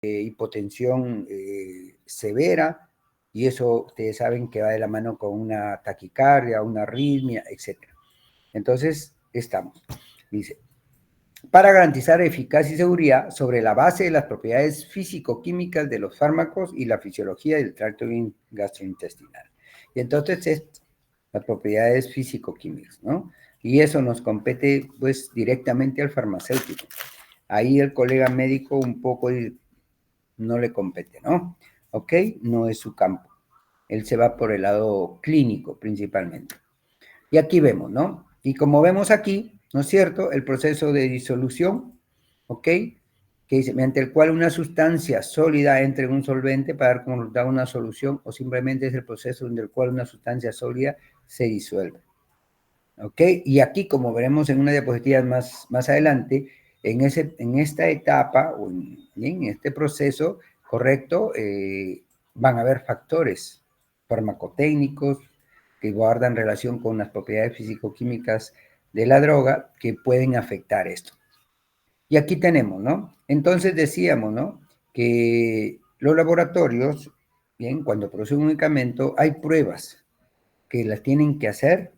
hipotensión severa, y eso ustedes saben que va de la mano con una taquicardia, una arritmia, etc. Entonces, estamos. Dice, para garantizar eficacia y seguridad sobre la base de las propiedades físico-químicas de los fármacos y la fisiología del tracto gastrointestinal. Y entonces, las propiedades físico-químicas, ¿no? Y eso nos compete, pues, directamente al farmacéutico. Ahí el colega médico un poco no le compete, ¿no? ¿Ok? No es su campo. Él se va por el lado clínico, principalmente. Y aquí vemos, ¿no? Y como vemos aquí, ¿no es cierto? El proceso de disolución, ¿ok? Que dice, mediante el cual una sustancia sólida entra en un solvente para dar como resultado una solución, o simplemente es el proceso en el cual una sustancia sólida se disuelve. ¿Ok? Y aquí, como veremos en una diapositiva más adelante, en esta etapa, o en este proceso, correcto, van a haber factores farmacotécnicos que guardan relación con las propiedades físico-químicas de la droga que pueden afectar esto. Y aquí tenemos, ¿no? Entonces decíamos, ¿no? Que los laboratorios, bien, cuando producen un medicamento, hay pruebas que las tienen que hacer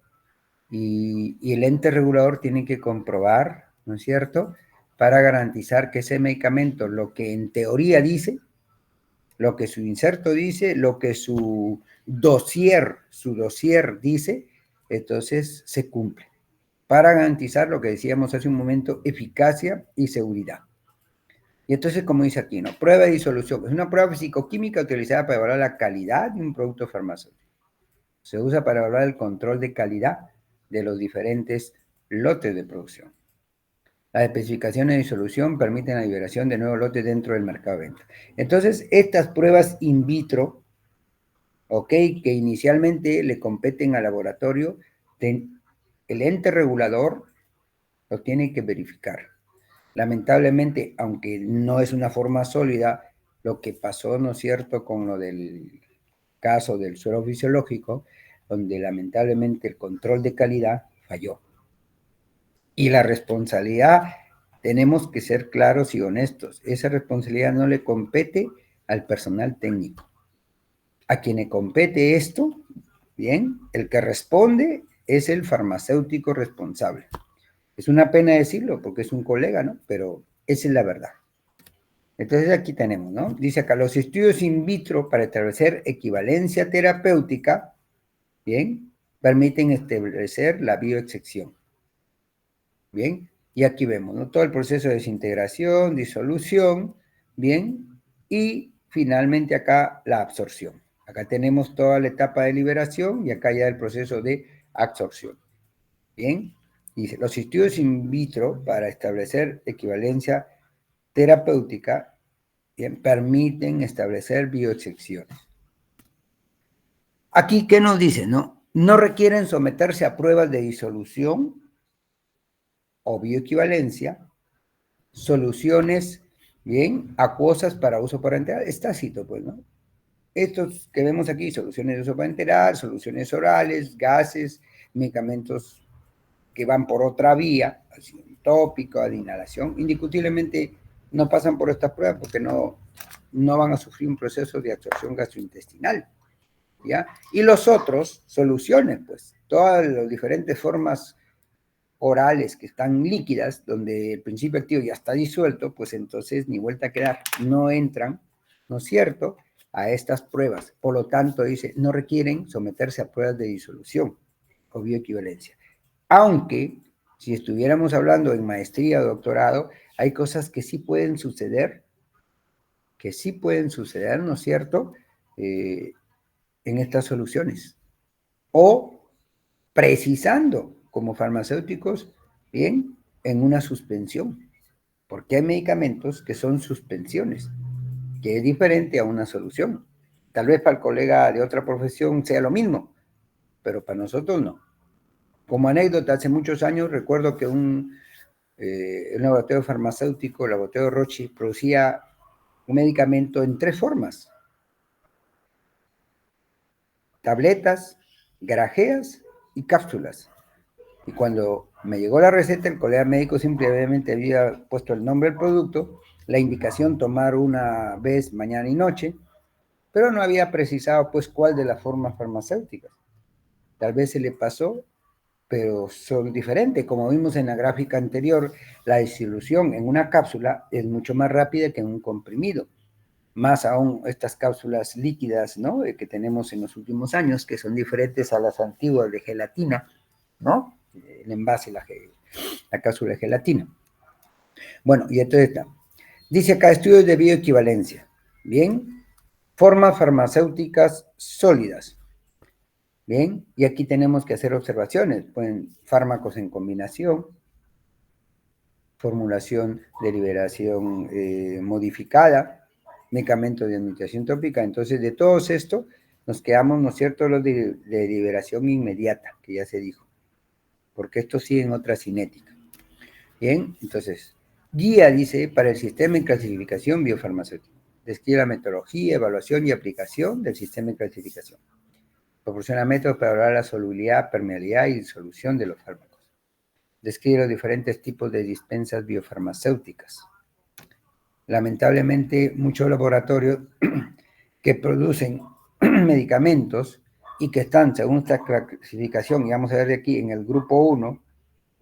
y el ente regulador tiene que comprobar, ¿no es cierto?, para garantizar que ese medicamento, lo que en teoría dice, lo que su inserto dice, lo que su dossier dice, entonces se cumple, para garantizar lo que decíamos hace un momento, eficacia y seguridad. Y entonces, como dice aquí, ¿no? Prueba de disolución. Es una prueba físico-química utilizada para evaluar la calidad de un producto farmacéutico. Se usa para evaluar el control de calidad de los diferentes lotes de producción. Las especificaciones de disolución permiten la liberación de nuevos lotes dentro del mercado de venta. Entonces, estas pruebas in vitro, ¿ok?, que inicialmente le competen al laboratorio, el ente regulador lo tiene que verificar. Lamentablemente, aunque no es una forma sólida, lo que pasó, ¿no es cierto?, con lo del caso del suero fisiológico, donde lamentablemente el control de calidad falló. Y la responsabilidad, tenemos que ser claros y honestos, esa responsabilidad no le compete al personal técnico. A quien le compete esto, bien, el que responde es el farmacéutico responsable. Es una pena decirlo porque es un colega, ¿no? Pero esa es la verdad. Entonces aquí tenemos, ¿no? Dice acá, los estudios in vitro para establecer equivalencia terapéutica, bien, permiten establecer la bioexcepción. Bien, y aquí vemos, ¿no?, todo el proceso de desintegración, disolución, bien, y finalmente acá la absorción. Acá tenemos toda la etapa de liberación y acá ya el proceso de absorción. Bien, dice, los estudios in vitro para establecer equivalencia terapéutica, bien, permiten establecer bioexcepciones. Aquí, ¿qué nos dice, no? No requieren someterse a pruebas de disolución o bioequivalencia, soluciones, bien, acuosas para uso parenteral, es tácito, pues, ¿no? Estos que vemos aquí, soluciones de uso parenteral, soluciones orales, gases, medicamentos que van por otra vía, así, tópico, de inhalación, indiscutiblemente no pasan por estas pruebas porque no van a sufrir un proceso de absorción gastrointestinal, ¿ya? Y los otros, soluciones, pues, todas las diferentes formas orales que están líquidas, donde el principio activo ya está disuelto, pues entonces ni vuelta a quedar, no entran, ¿no es cierto?, a estas pruebas. Por lo tanto, dice, no requieren someterse a pruebas de disolución o bioequivalencia. Aunque, si estuviéramos hablando en maestría o doctorado, hay cosas que sí pueden suceder, ¿no es cierto?, en estas soluciones. O precisando, como farmacéuticos, bien, en una suspensión, porque hay medicamentos que son suspensiones, que es diferente a una solución. Tal vez para el colega de otra profesión sea lo mismo, pero para nosotros no. Como anécdota, hace muchos años recuerdo que un laboratorio farmacéutico, el laboratorio Roche, producía un medicamento en 3 formas: tabletas, grajeas y cápsulas. Y cuando me llegó la receta, el colega médico simplemente había puesto el nombre del producto la indicación tomar una vez mañana y noche, pero no había precisado pues cuál de las formas farmacéuticas. Tal vez se le pasó, pero son diferentes. Como vimos en la gráfica anterior, la disolución en una cápsula es mucho más rápida que en un comprimido. Más aún estas cápsulas líquidas, ¿no? Que tenemos en los últimos años, que son diferentes a las antiguas de gelatina, ¿no? El envase, la cápsula de gelatina. Bueno, y entonces está. Dice acá, estudios de bioequivalencia. Bien. Formas farmacéuticas sólidas. Bien, y aquí tenemos que hacer observaciones. Pueden fármacos en combinación, formulación de liberación modificada, medicamentos de administración tópica. Entonces, de todos estos, nos quedamos, ¿no es cierto?, los de liberación inmediata, que ya se dijo, porque estos siguen otra cinética. Bien, entonces, guía, dice, para el sistema de clasificación biofarmacéutica. Describe la metodología, evaluación y aplicación del sistema de clasificación. Proporciona métodos para evaluar la solubilidad, permeabilidad y disolución de los fármacos. Describe los diferentes tipos de dispensas biofarmacéuticas. Lamentablemente, muchos laboratorios que producen medicamentos y que están, según esta clasificación, y vamos a ver de aquí, en el grupo 1,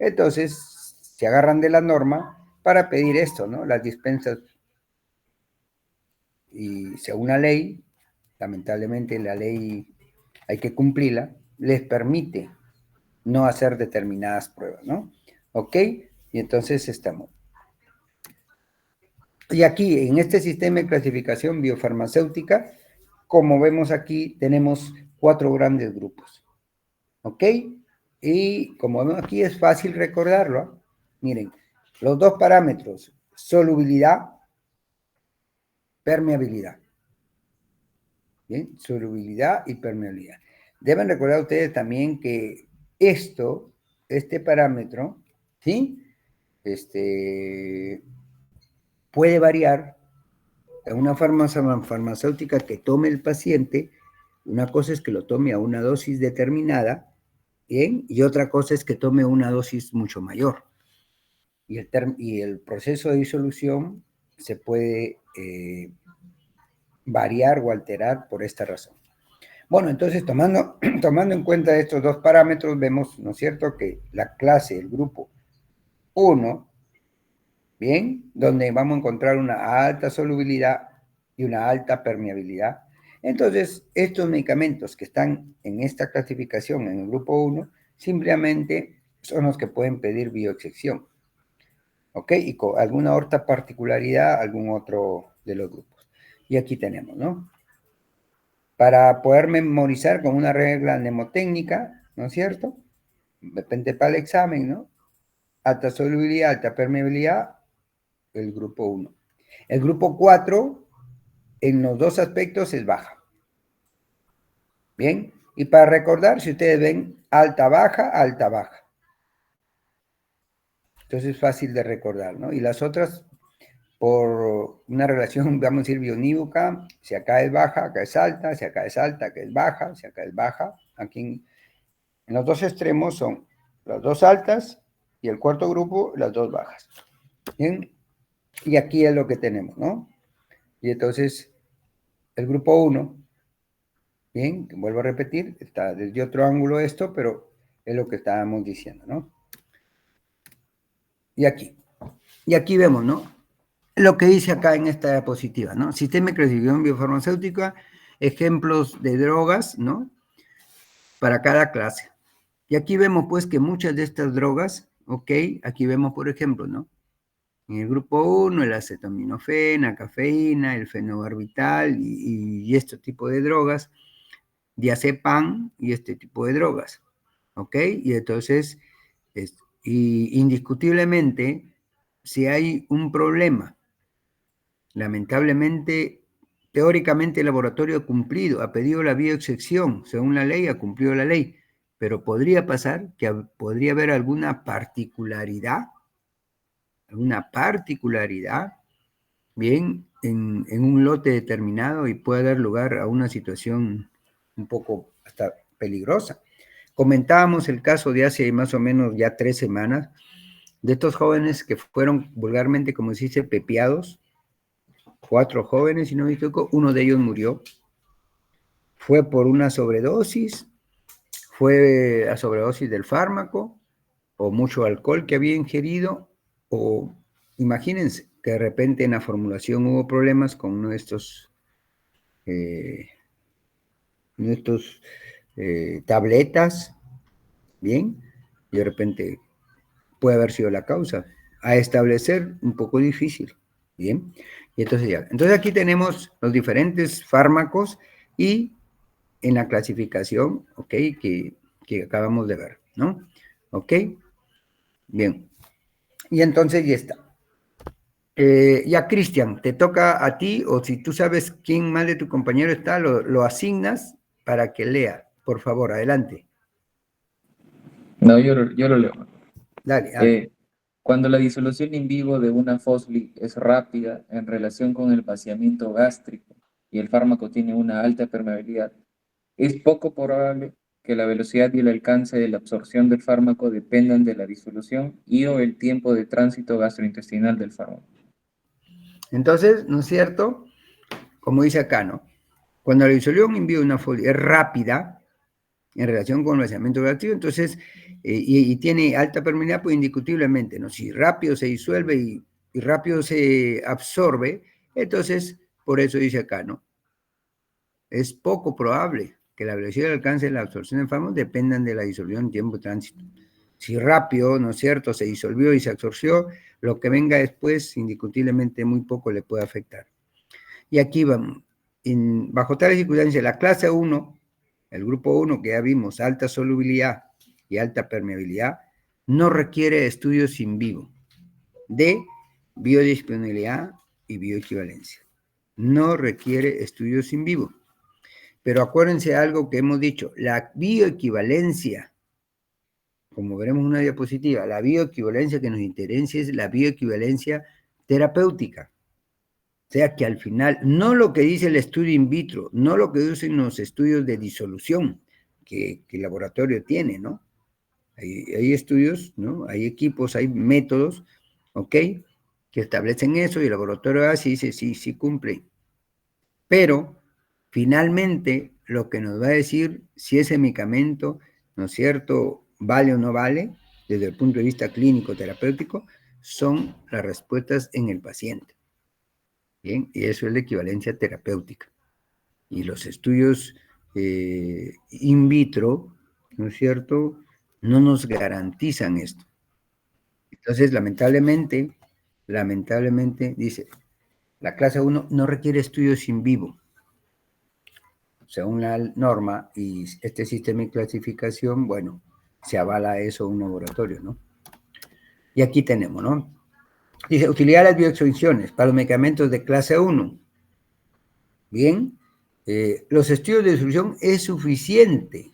entonces se agarran de la norma para pedir esto, ¿no? Las dispensas, y según la ley, lamentablemente la ley hay que cumplirla, les permite no hacer determinadas pruebas, ¿no? ¿Ok? Y entonces estamos. Y aquí, en este sistema de clasificación biofarmacéutica, como vemos aquí, tenemos 4 grandes grupos. ¿Ok? Y como vemos aquí, es fácil recordarlo. ¿Eh? Miren, los dos parámetros, solubilidad, permeabilidad. ¿Bien? Solubilidad y permeabilidad. Deben recordar ustedes también que este parámetro, ¿sí? Puede variar en una farmacéutica que tome el paciente. Una cosa es que lo tome a una dosis determinada, ¿bien? Y otra cosa es que tome una dosis mucho mayor. Y el proceso de disolución se puede variar o alterar por esta razón. Bueno, entonces tomando en cuenta estos dos parámetros, vemos, ¿no es cierto?, que la clase, el grupo 1, bien, donde vamos a encontrar una alta solubilidad y una alta permeabilidad. Entonces, estos medicamentos que están en esta clasificación, en el grupo 1, simplemente son los que pueden pedir bioexcepción. ¿Ok? Y con alguna otra particularidad, algún otro de los grupos. Y aquí tenemos, ¿no? Para poder memorizar con una regla mnemotécnica, ¿no es cierto? Depende para el examen, ¿no? Alta solubilidad, alta permeabilidad, el grupo 1. El grupo 4, en los dos aspectos, es baja. Bien, y para recordar, si ustedes ven alta, baja, alta, baja. Entonces es fácil de recordar, ¿no? Y las otras, por una relación, vamos a decir, bionívoca, si acá es baja, acá es alta, si acá es alta, acá es baja, si acá es baja. Aquí en los dos extremos son las dos altas y el cuarto grupo, las dos bajas. Bien, y aquí es lo que tenemos, ¿no? Y entonces, el grupo 1, bien, vuelvo a repetir, está desde otro ángulo esto, pero es lo que estábamos diciendo, ¿no? Y aquí vemos, ¿no? Lo que dice acá en esta diapositiva, ¿no? Sistema de clasificación biofarmacéutica, ejemplos de drogas, ¿no? Para cada clase. Y aquí vemos, pues, que muchas de estas drogas, ¿ok? Aquí vemos, por ejemplo, ¿no? En el grupo 1, el acetaminofén, cafeína, el fenobarbital y este tipo de drogas, diazepam y este tipo de drogas, ¿ok? Y entonces, indiscutiblemente, si hay un problema, lamentablemente, teóricamente el laboratorio ha cumplido, ha pedido la bioexcepción, según la ley, ha cumplido la ley, pero podría pasar que podría haber alguna particularidad, bien, en un lote determinado y puede dar lugar a una situación un poco hasta peligrosa. Comentábamos el caso de hace más o menos ya 3 semanas de estos jóvenes que fueron vulgarmente, como se dice, pepeados, 4 jóvenes, si no me equivoco, uno de ellos murió. Fue por una sobredosis, fue a sobredosis del fármaco, o mucho alcohol que había ingerido, o imagínense que de repente en la formulación hubo problemas con uno de estos, eh, tabletas, bien, y de repente puede haber sido la causa. A establecer un poco difícil, bien. Y entonces ya, entonces aquí tenemos los diferentes fármacos y en la clasificación, ok, que acabamos de ver, ¿no? Ok, bien. Y entonces ya está. Ya, Cristian, te toca a ti, o si tú sabes quién más de tu compañero está, lo asignas para que lea. Por favor, adelante. No, yo lo leo. Dale, dale. Eh, Cuando la disolución in vivo de una fosli es rápida en relación con el vaciamiento gástrico y el fármaco tiene una alta permeabilidad, es poco probable que la velocidad y el alcance de la absorción del fármaco dependan de la disolución y o el tiempo de tránsito gastrointestinal del fármaco. Entonces, ¿no es cierto? Como dice acá, ¿no? Cuando la disolución in vivo de una fosli es rápida en relación con el vaciamiento gástrico, entonces, y tiene alta permeabilidad, pues indiscutiblemente, ¿no? Si rápido se disuelve y rápido se absorbe, entonces, por eso dice acá, ¿no? Es poco probable que la velocidad de alcance de la absorción de fármacos dependan de la disolución en tiempo de tránsito. Si rápido, ¿no es cierto?, se disolvió y se absorbió, lo que venga después, indiscutiblemente, muy poco le puede afectar. Y aquí vamos. Bajo tales circunstancias, la clase 1, el grupo 1 que ya vimos, alta solubilidad y alta permeabilidad, no requiere estudios in vivo de biodisponibilidad y bioequivalencia. No requiere estudios in vivo. Pero acuérdense de algo que hemos dicho, la bioequivalencia, como veremos en una diapositiva, la bioequivalencia que nos interesa es la bioequivalencia terapéutica. O sea que al final, no lo que dice el estudio in vitro, no lo que dicen los estudios de disolución que el laboratorio tiene, ¿no? Hay estudios, ¿no? Hay equipos, hay métodos, ¿ok? Que establecen eso y el laboratorio hace y dice, sí, sí cumple. Pero finalmente lo que nos va a decir si ese medicamento, ¿no es cierto?, vale o no vale, desde el punto de vista clínico terapéutico, son las respuestas en el paciente. Bien, y eso es la equivalencia terapéutica. Y los estudios in vitro, ¿no es cierto?, no nos garantizan esto. Entonces, lamentablemente, dice, la clase 1 no requiere estudios in vivo, según la norma y este sistema de clasificación, bueno, se avala eso un laboratorio, ¿no? Y aquí tenemos, ¿no? Dice, utilidad de las bioextensiones para los medicamentos de clase 1. Bien, los estudios de disolución es suficiente.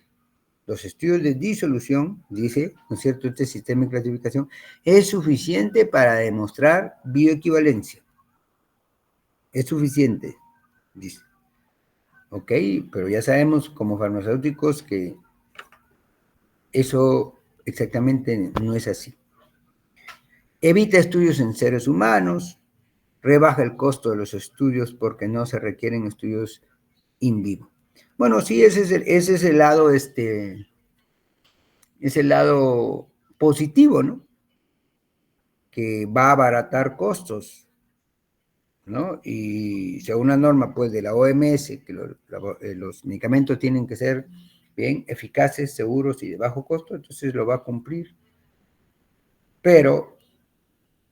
Los estudios de disolución, dice, ¿no es cierto?, este sistema de clasificación, es suficiente para demostrar bioequivalencia. Es suficiente, dice. Ok, pero ya sabemos como farmacéuticos que eso exactamente no es así. Evita estudios en seres humanos, rebaja el costo de los estudios porque no se requieren estudios in vivo. Bueno, sí, ese es el lado, es el lado positivo, ¿no? Que va a abaratar costos, ¿no? Y según la norma, pues, de la OMS, que los medicamentos tienen que ser bien eficaces, seguros y de bajo costo, entonces lo va a cumplir. Pero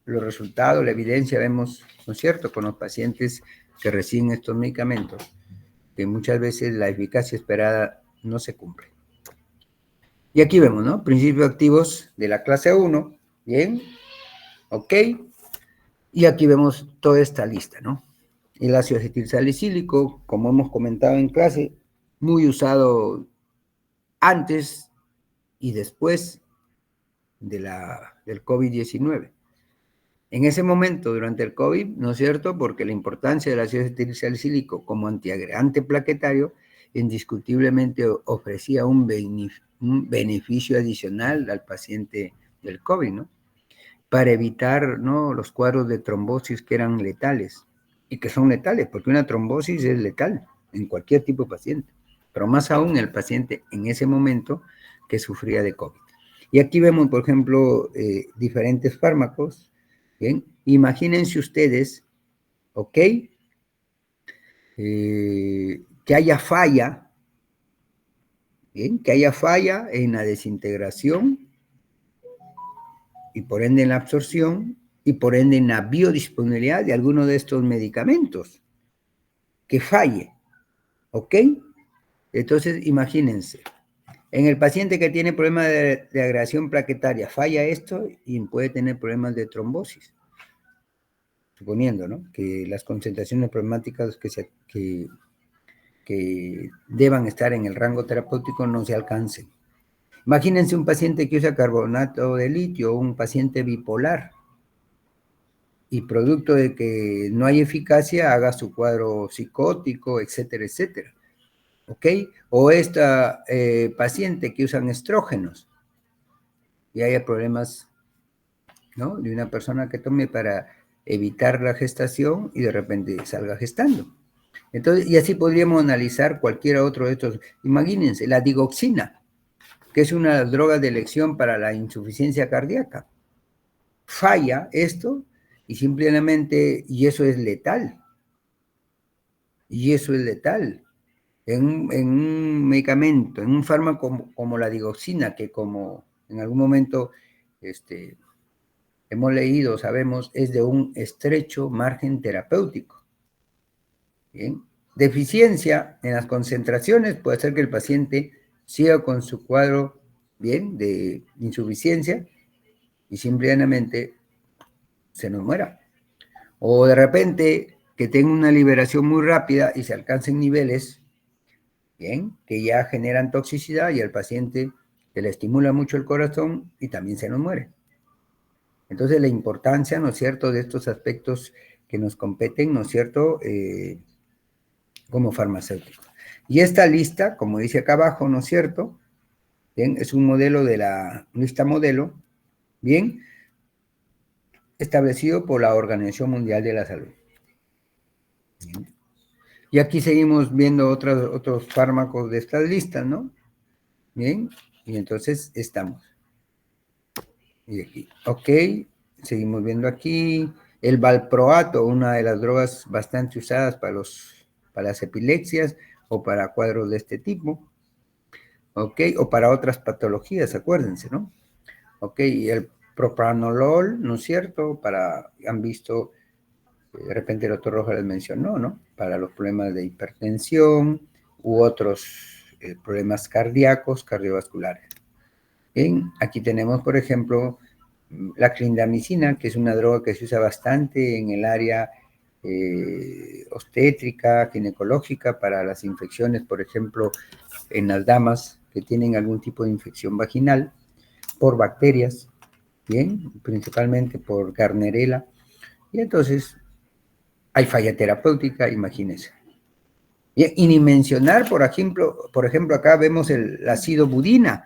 los resultados, la evidencia, vemos, ¿no es cierto?, con los pacientes que reciben estos medicamentos, que muchas veces la eficacia esperada no se cumple. Y aquí vemos, ¿no? Principios activos de la clase 1, bien, ok, y aquí vemos toda esta lista, ¿no? El ácido acetilsalicílico, como hemos comentado en clase, muy usado antes y después del COVID-19. En ese momento, durante el COVID, ¿no es cierto?, porque la importancia del ácido acetilsalicílico como antiagregante plaquetario indiscutiblemente ofrecía un beneficio adicional al paciente del COVID, ¿no?, para evitar, ¿no?, los cuadros de trombosis que eran letales y que son letales, porque una trombosis es letal en cualquier tipo de paciente, pero más aún el paciente en ese momento que sufría de COVID. Y aquí vemos, por ejemplo, diferentes fármacos. Bien, imagínense ustedes, ¿ok? Que haya falla, bien, que haya falla en la desintegración y por ende en la absorción y por ende en la biodisponibilidad de alguno de estos medicamentos, que falle, ¿ok? Entonces, imagínense, en el paciente que tiene problemas de agregación plaquetaria, falla esto y puede tener problemas de trombosis, suponiendo, ¿no?, que las concentraciones problemáticas que deban estar en el rango terapéutico no se alcancen. Imagínense un paciente que usa carbonato de litio, un paciente bipolar, y producto de que no hay eficacia, haga su cuadro psicótico, etcétera, etcétera. ¿Ok? O esta paciente que usan estrógenos y haya problemas, ¿no?, de una persona que tome para evitar la gestación y de repente salga gestando. Entonces, y así podríamos analizar cualquier otro de estos. Imagínense, la digoxina, que es una droga de elección para la insuficiencia cardíaca. Falla esto y simplemente, y eso es letal. Y eso es letal. En un medicamento, en un fármaco como la digoxina, que como en algún momento hemos leído, sabemos, es de un estrecho margen terapéutico. Bien. Deficiencia en las concentraciones puede hacer que el paciente siga con su cuadro, bien, de insuficiencia y simplemente se nos muera. O de repente que tenga una liberación muy rápida y se alcancen niveles, bien, que ya generan toxicidad y al paciente se le estimula mucho el corazón y también se nos muere. Entonces la importancia, ¿no es cierto?, de estos aspectos que nos competen, ¿no es cierto?, como farmacéuticos. Y esta lista, como dice acá abajo, ¿no es cierto?, bien, es un modelo de la lista modelo, bien, establecido por la Organización Mundial de la Salud. Bien. Y aquí seguimos viendo otros fármacos de estas listas, ¿no? Bien, y entonces estamos. Y aquí, ok, seguimos viendo aquí el valproato, una de las drogas bastante usadas para las epilepsias o para cuadros de este tipo, ok, o para otras patologías, acuérdense, ¿no? Ok, y el propranolol, ¿no es cierto? Han visto, de repente el doctor Rojas les mencionó, ¿no?, para los problemas de hipertensión u otros problemas cardíacos, cardiovasculares. Bien, aquí tenemos, por ejemplo, la clindamicina, que es una droga que se usa bastante en el área obstétrica, ginecológica, para las infecciones, por ejemplo, en las damas que tienen algún tipo de infección vaginal por bacterias, bien, principalmente por Gardnerella, y entonces hay falla terapéutica, imagínense. Y ni mencionar, por ejemplo, acá vemos la acidobudina,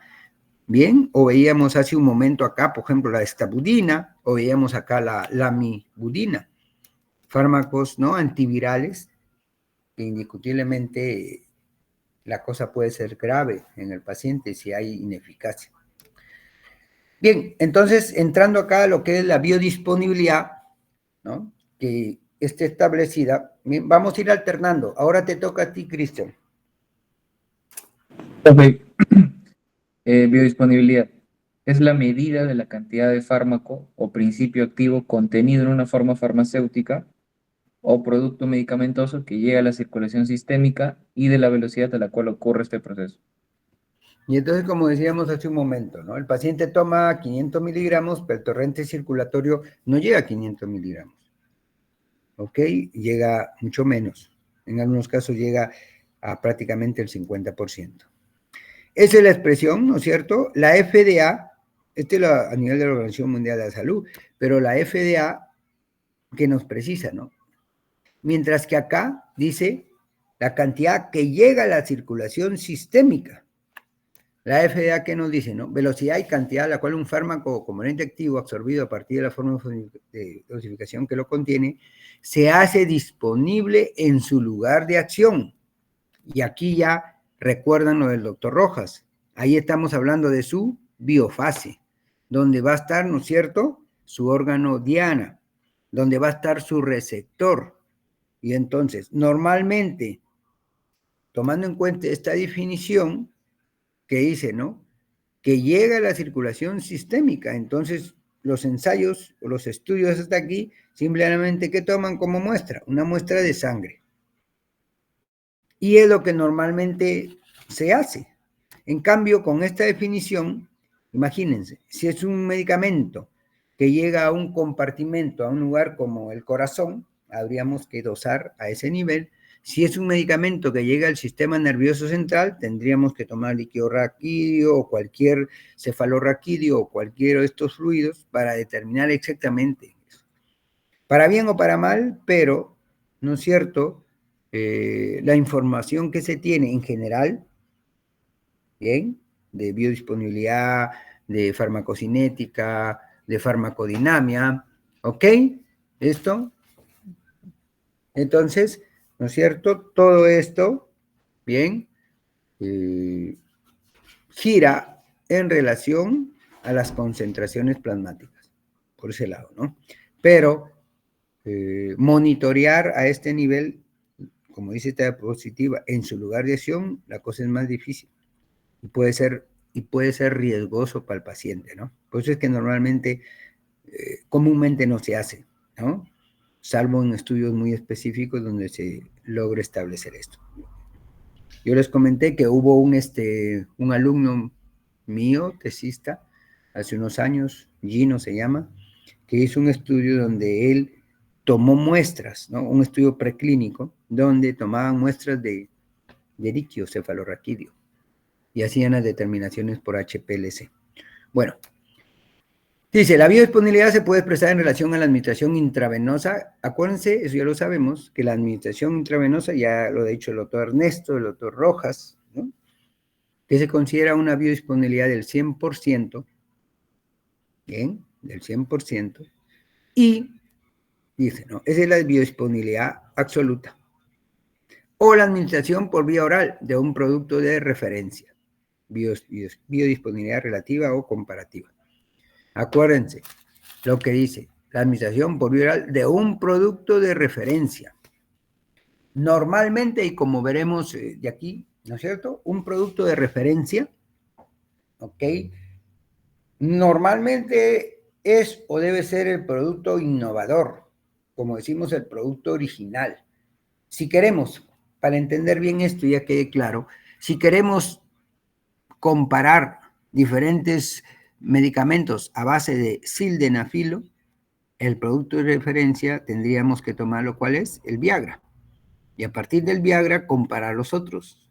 bien, o veíamos hace un momento acá, por ejemplo, la estabudina, o veíamos acá la lamivudina, fármacos, ¿no?, antivirales, que indiscutiblemente la cosa puede ser grave en el paciente si hay ineficacia. Bien, entonces, entrando acá a lo que es la biodisponibilidad, ¿no?, que esté establecida, bien, vamos a ir alternando. Ahora te toca a ti, Cristian. Ok. Biodisponibilidad. Es la medida de la cantidad de fármaco o principio activo contenido en una forma farmacéutica o producto medicamentoso que llega a la circulación sistémica y de la velocidad a la cual ocurre este proceso. Y entonces, como decíamos hace un momento, ¿no?, el paciente toma 500 miligramos, pero el torrente circulatorio no llega a 500 miligramos. ¿Ok? Llega mucho menos. En algunos casos llega a prácticamente el 50%. Esa es la expresión, ¿no es cierto? La FDA, a nivel de la Organización Mundial de la Salud, pero la FDA que nos precisa, ¿no? Mientras que acá dice la cantidad que llega a la circulación sistémica. La FDA, ¿qué nos dice? ¿No? Velocidad y cantidad a la cual un fármaco o componente activo absorbido a partir de la forma de dosificación que lo contiene, se hace disponible en su lugar de acción. Y aquí ya recuerdan lo del doctor Rojas. Ahí estamos hablando de su biofase, donde va a estar, ¿no es cierto?, su órgano diana, donde va a estar su receptor. Y entonces, normalmente, tomando en cuenta esta definición que dice, ¿no?, que llega a la circulación sistémica. Entonces, los ensayos o los estudios hasta aquí, simplemente, ¿qué toman como muestra? Una muestra de sangre. Y es lo que normalmente se hace. En cambio, con esta definición, imagínense, si es un medicamento que llega a un compartimento, a un lugar como el corazón, habríamos que dosar a ese nivel. Si es un medicamento que llega al sistema nervioso central, tendríamos que tomar líquido raquídeo o cualquier cefalorraquídeo o cualquiera de estos fluidos para determinar exactamente eso. Para bien o para mal, pero, ¿no es cierto?, la información que se tiene en general, ¿bien?, de biodisponibilidad, de farmacocinética, de farmacodinamia, ¿ok? ¿Esto? Entonces, ¿no es cierto? Todo esto, ¿bien?, gira en relación a las concentraciones plasmáticas, por ese lado, ¿no? Pero monitorear a este nivel, como dice esta diapositiva, en su lugar de acción, la cosa es más difícil y puede ser riesgoso para el paciente, ¿no? Por eso es que normalmente, comúnmente no se hace, ¿no? Salvo en estudios muy específicos donde se logra establecer esto. Yo les comenté que hubo un alumno mío, tesista, hace unos años, Gino se llama, que hizo un estudio donde él tomó muestras, ¿no? Un estudio preclínico, donde tomaban muestras de líquido cefalorraquídeo y hacían las determinaciones por HPLC. Bueno, dice, la biodisponibilidad se puede expresar en relación a la administración intravenosa. Acuérdense, eso ya lo sabemos, que la administración intravenosa, ya lo ha dicho el doctor Ernesto, el doctor Rojas, ¿no?, que se considera una biodisponibilidad del 100%, ¿bien?, del 100%, y dice, ¿no?, esa es la biodisponibilidad absoluta. O la administración por vía oral de un producto de referencia, biodisponibilidad relativa o comparativa. Acuérdense lo que dice, la administración por vía oral de un producto de referencia. Normalmente, y como veremos de aquí, ¿no es cierto?, un producto de referencia, ¿ok?, normalmente es o debe ser el producto innovador, como decimos, el producto original. Si queremos, para entender bien esto, ya quede claro, si queremos comparar diferentes medicamentos a base de sildenafilo, el producto de referencia tendríamos que tomarlo, ¿cuál es? El Viagra. Y a partir del Viagra comparar los otros,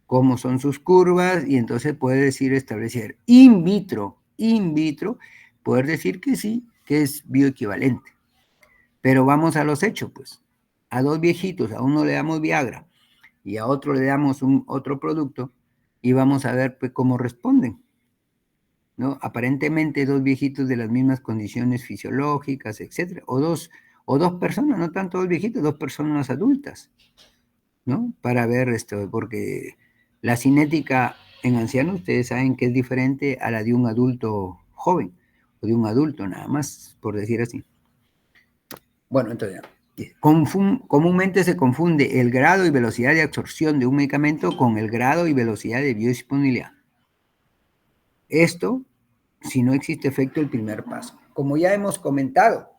cómo son sus curvas, y entonces puede decir, establecer in vitro, poder decir que sí, que es bioequivalente. Pero vamos a los hechos, pues. A dos viejitos, a uno le damos Viagra y a otro le damos otro producto y vamos a ver, pues, cómo responden, ¿no? Aparentemente dos viejitos de las mismas condiciones fisiológicas, etcétera, o dos personas, no tanto dos viejitos, dos personas adultas, ¿no? Para ver esto, porque la cinética en ancianos, ustedes saben que es diferente a la de un adulto joven, o de un adulto nada más, por decir así. Bueno, entonces, comúnmente se confunde el grado y velocidad de absorción de un medicamento con el grado y velocidad de biodisponibilidad. Esto, si no existe efecto del primer paso. Como ya hemos comentado,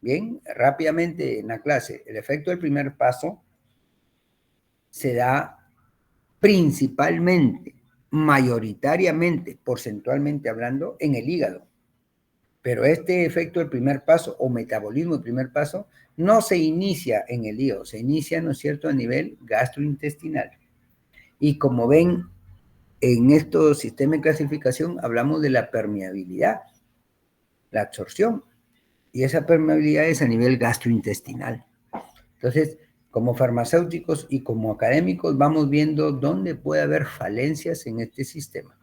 bien, rápidamente en la clase, el efecto del primer paso se da principalmente, mayoritariamente, porcentualmente hablando, en el hígado. Pero este efecto del primer paso o metabolismo del primer paso no se inicia en el hígado, se inicia, ¿no es cierto?, a nivel gastrointestinal. Y como ven, en estos sistemas de clasificación hablamos de la permeabilidad, la absorción, y esa permeabilidad es a nivel gastrointestinal. Entonces, como farmacéuticos y como académicos vamos viendo dónde puede haber falencias en este sistema.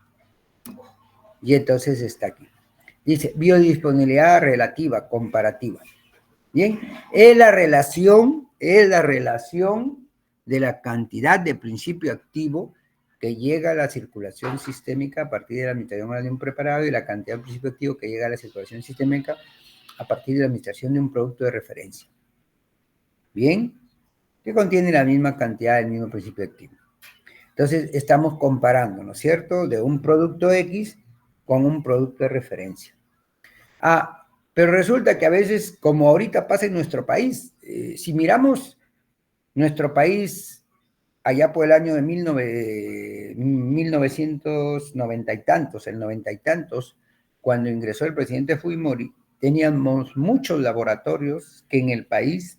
Y entonces está aquí. Dice, biodisponibilidad relativa, comparativa. Bien, es la relación de la cantidad de principio activo que llega a la circulación sistémica a partir de la administración oral de un preparado y la cantidad de principio activo que llega a la circulación sistémica a partir de la administración de un producto de referencia. Bien, que contiene la misma cantidad del mismo principio activo. Entonces, estamos comparando, ¿no es cierto?, de un producto X con un producto de referencia. Ah, pero resulta que a veces, como ahorita pasa en nuestro país, si miramos nuestro país allá por el año de 1990 y tantos, el 90 y tantos, cuando ingresó el presidente Fujimori, teníamos muchos laboratorios que en el país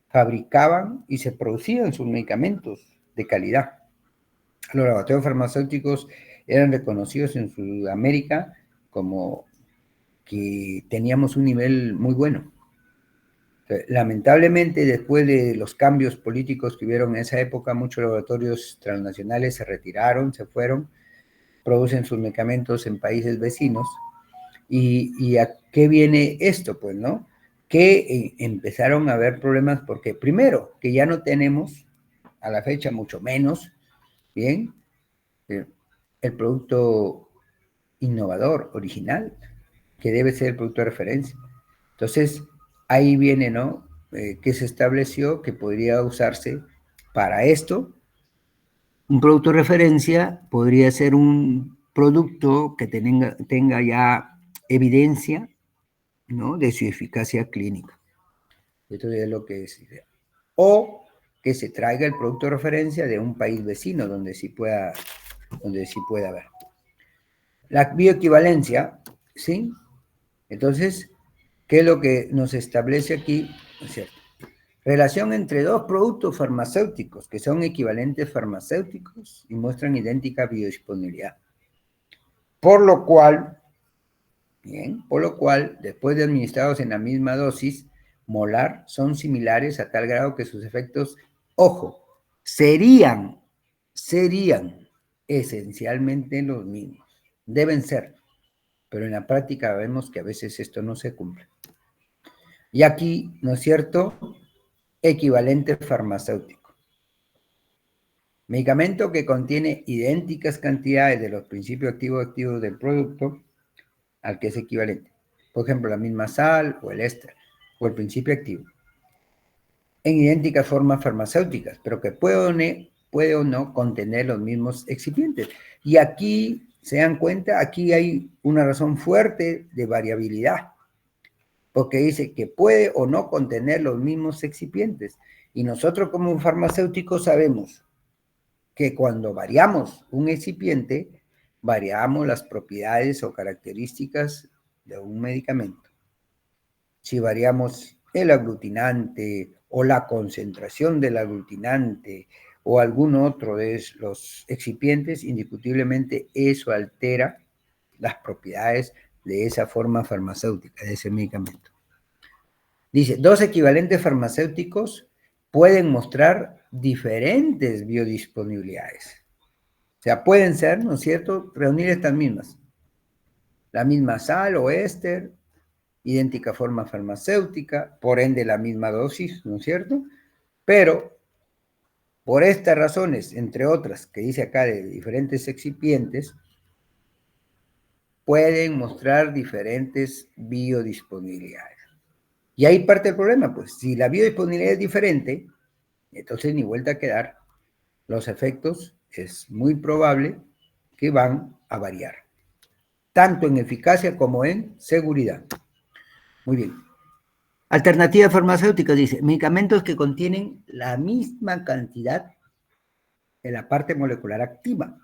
fabricaban y se producían sus medicamentos de calidad. Los laboratorios farmacéuticos eran reconocidos en Sudamérica como que teníamos un nivel muy bueno. Lamentablemente, después de los cambios políticos que hubieron en esa época, muchos laboratorios transnacionales se retiraron, se fueron, producen sus medicamentos en países vecinos. ¿Y a qué viene esto? Pues, ¿no? Que empezaron a haber problemas porque, primero, que ya no tenemos, a la fecha mucho menos, bien, el producto innovador, original, que debe ser el producto de referencia. Entonces, ahí viene, ¿no? Que se estableció que podría usarse para esto. Un producto de referencia podría ser un producto que tenga ya evidencia, ¿no?, de su eficacia clínica. Esto es lo que es idea. O que se traiga el producto de referencia de un país vecino donde sí pueda haber. La bioequivalencia, ¿sí? Entonces, ¿qué es lo que nos establece aquí? ¿No es cierto? Relación entre dos productos farmacéuticos que son equivalentes farmacéuticos y muestran idéntica biodisponibilidad. Por lo cual, después de administrados en la misma dosis molar, son similares a tal grado que sus efectos, ojo, serían esencialmente los mismos. Deben ser, pero en la práctica vemos que a veces esto no se cumple. Y aquí, ¿no es cierto?, equivalente farmacéutico. Medicamento que contiene idénticas cantidades de los principios activos del producto al que es equivalente. Por ejemplo, la misma sal o el éster o el principio activo. En idénticas formas farmacéuticas, pero que puede o no contener los mismos excipientes. Y aquí, se dan cuenta, aquí hay una razón fuerte de variabilidad, porque dice que puede o no contener los mismos excipientes. Y nosotros como farmacéuticos sabemos que cuando variamos un excipiente, variamos las propiedades o características de un medicamento. Si variamos el aglutinante o la concentración del aglutinante o algún otro de los excipientes, indiscutiblemente eso altera las propiedades de esa forma farmacéutica, de ese medicamento. Dice, dos equivalentes farmacéuticos pueden mostrar diferentes biodisponibilidades. O sea, pueden ser, ¿no es cierto?, reunir estas mismas. La misma sal o éster, idéntica forma farmacéutica, por ende la misma dosis, ¿no es cierto? Pero, por estas razones, entre otras, que dice acá de diferentes excipientes, pueden mostrar diferentes biodisponibilidades. Y ahí parte el problema, pues, si la biodisponibilidad es diferente, entonces ni vuelta a quedar, los efectos es muy probable que van a variar, tanto en eficacia como en seguridad. Muy bien. Alternativa farmacéutica, dice, medicamentos que contienen la misma cantidad de la parte molecular activa,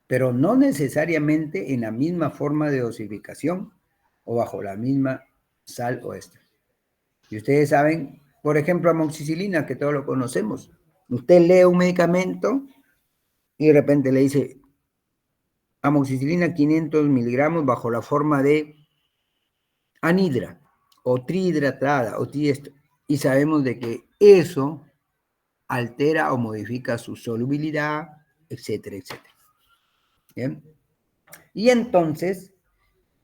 pero no necesariamente en la misma forma de dosificación o bajo la misma sal o éster. Y ustedes saben, por ejemplo, amoxicilina, que todos lo conocemos. Usted lee un medicamento y de repente le dice amoxicilina 500 miligramos bajo la forma de anhidra o trihidratada o triestro. Y sabemos de que eso altera o modifica su solubilidad, etcétera, etcétera. ¿Bien? Y entonces,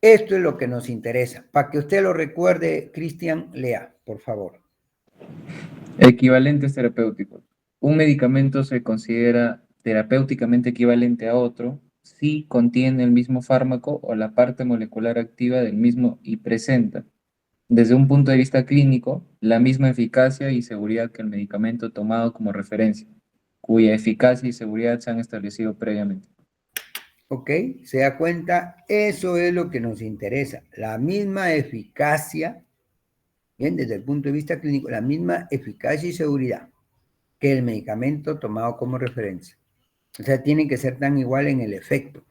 esto es lo que nos interesa. Para que usted lo recuerde, Cristian, lea, por favor. Equivalentes terapéuticos. Un medicamento se considera terapéuticamente equivalente a otro si contiene el mismo fármaco o la parte molecular activa del mismo y presenta, desde un punto de vista clínico, la misma eficacia y seguridad que el medicamento tomado como referencia, cuya eficacia y seguridad se han establecido previamente. ¿Ok? ¿Se da cuenta? Eso es lo que nos interesa. La misma eficacia, bien, desde el punto de vista clínico, la misma eficacia y seguridad que el medicamento tomado como referencia. O sea, tiene que ser tan igual en el efecto.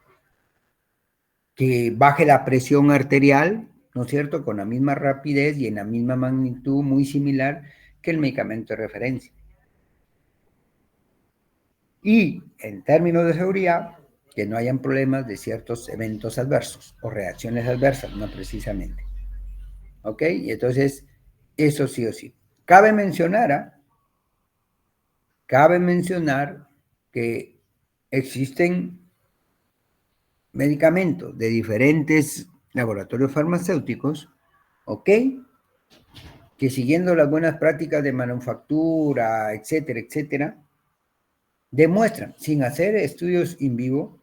Que baje la presión arterial, ¿no es cierto?, con la misma rapidez y en la misma magnitud, muy similar que el medicamento de referencia. Y en términos de seguridad, que no hayan problemas de ciertos eventos adversos o reacciones adversas, no precisamente. ¿Ok? Y entonces, eso sí o sí. Cabe mencionar que existen medicamentos de diferentes laboratorios farmacéuticos, ¿ok?, que siguiendo las buenas prácticas de manufactura, etcétera, etcétera, demuestran, sin hacer estudios in vivo,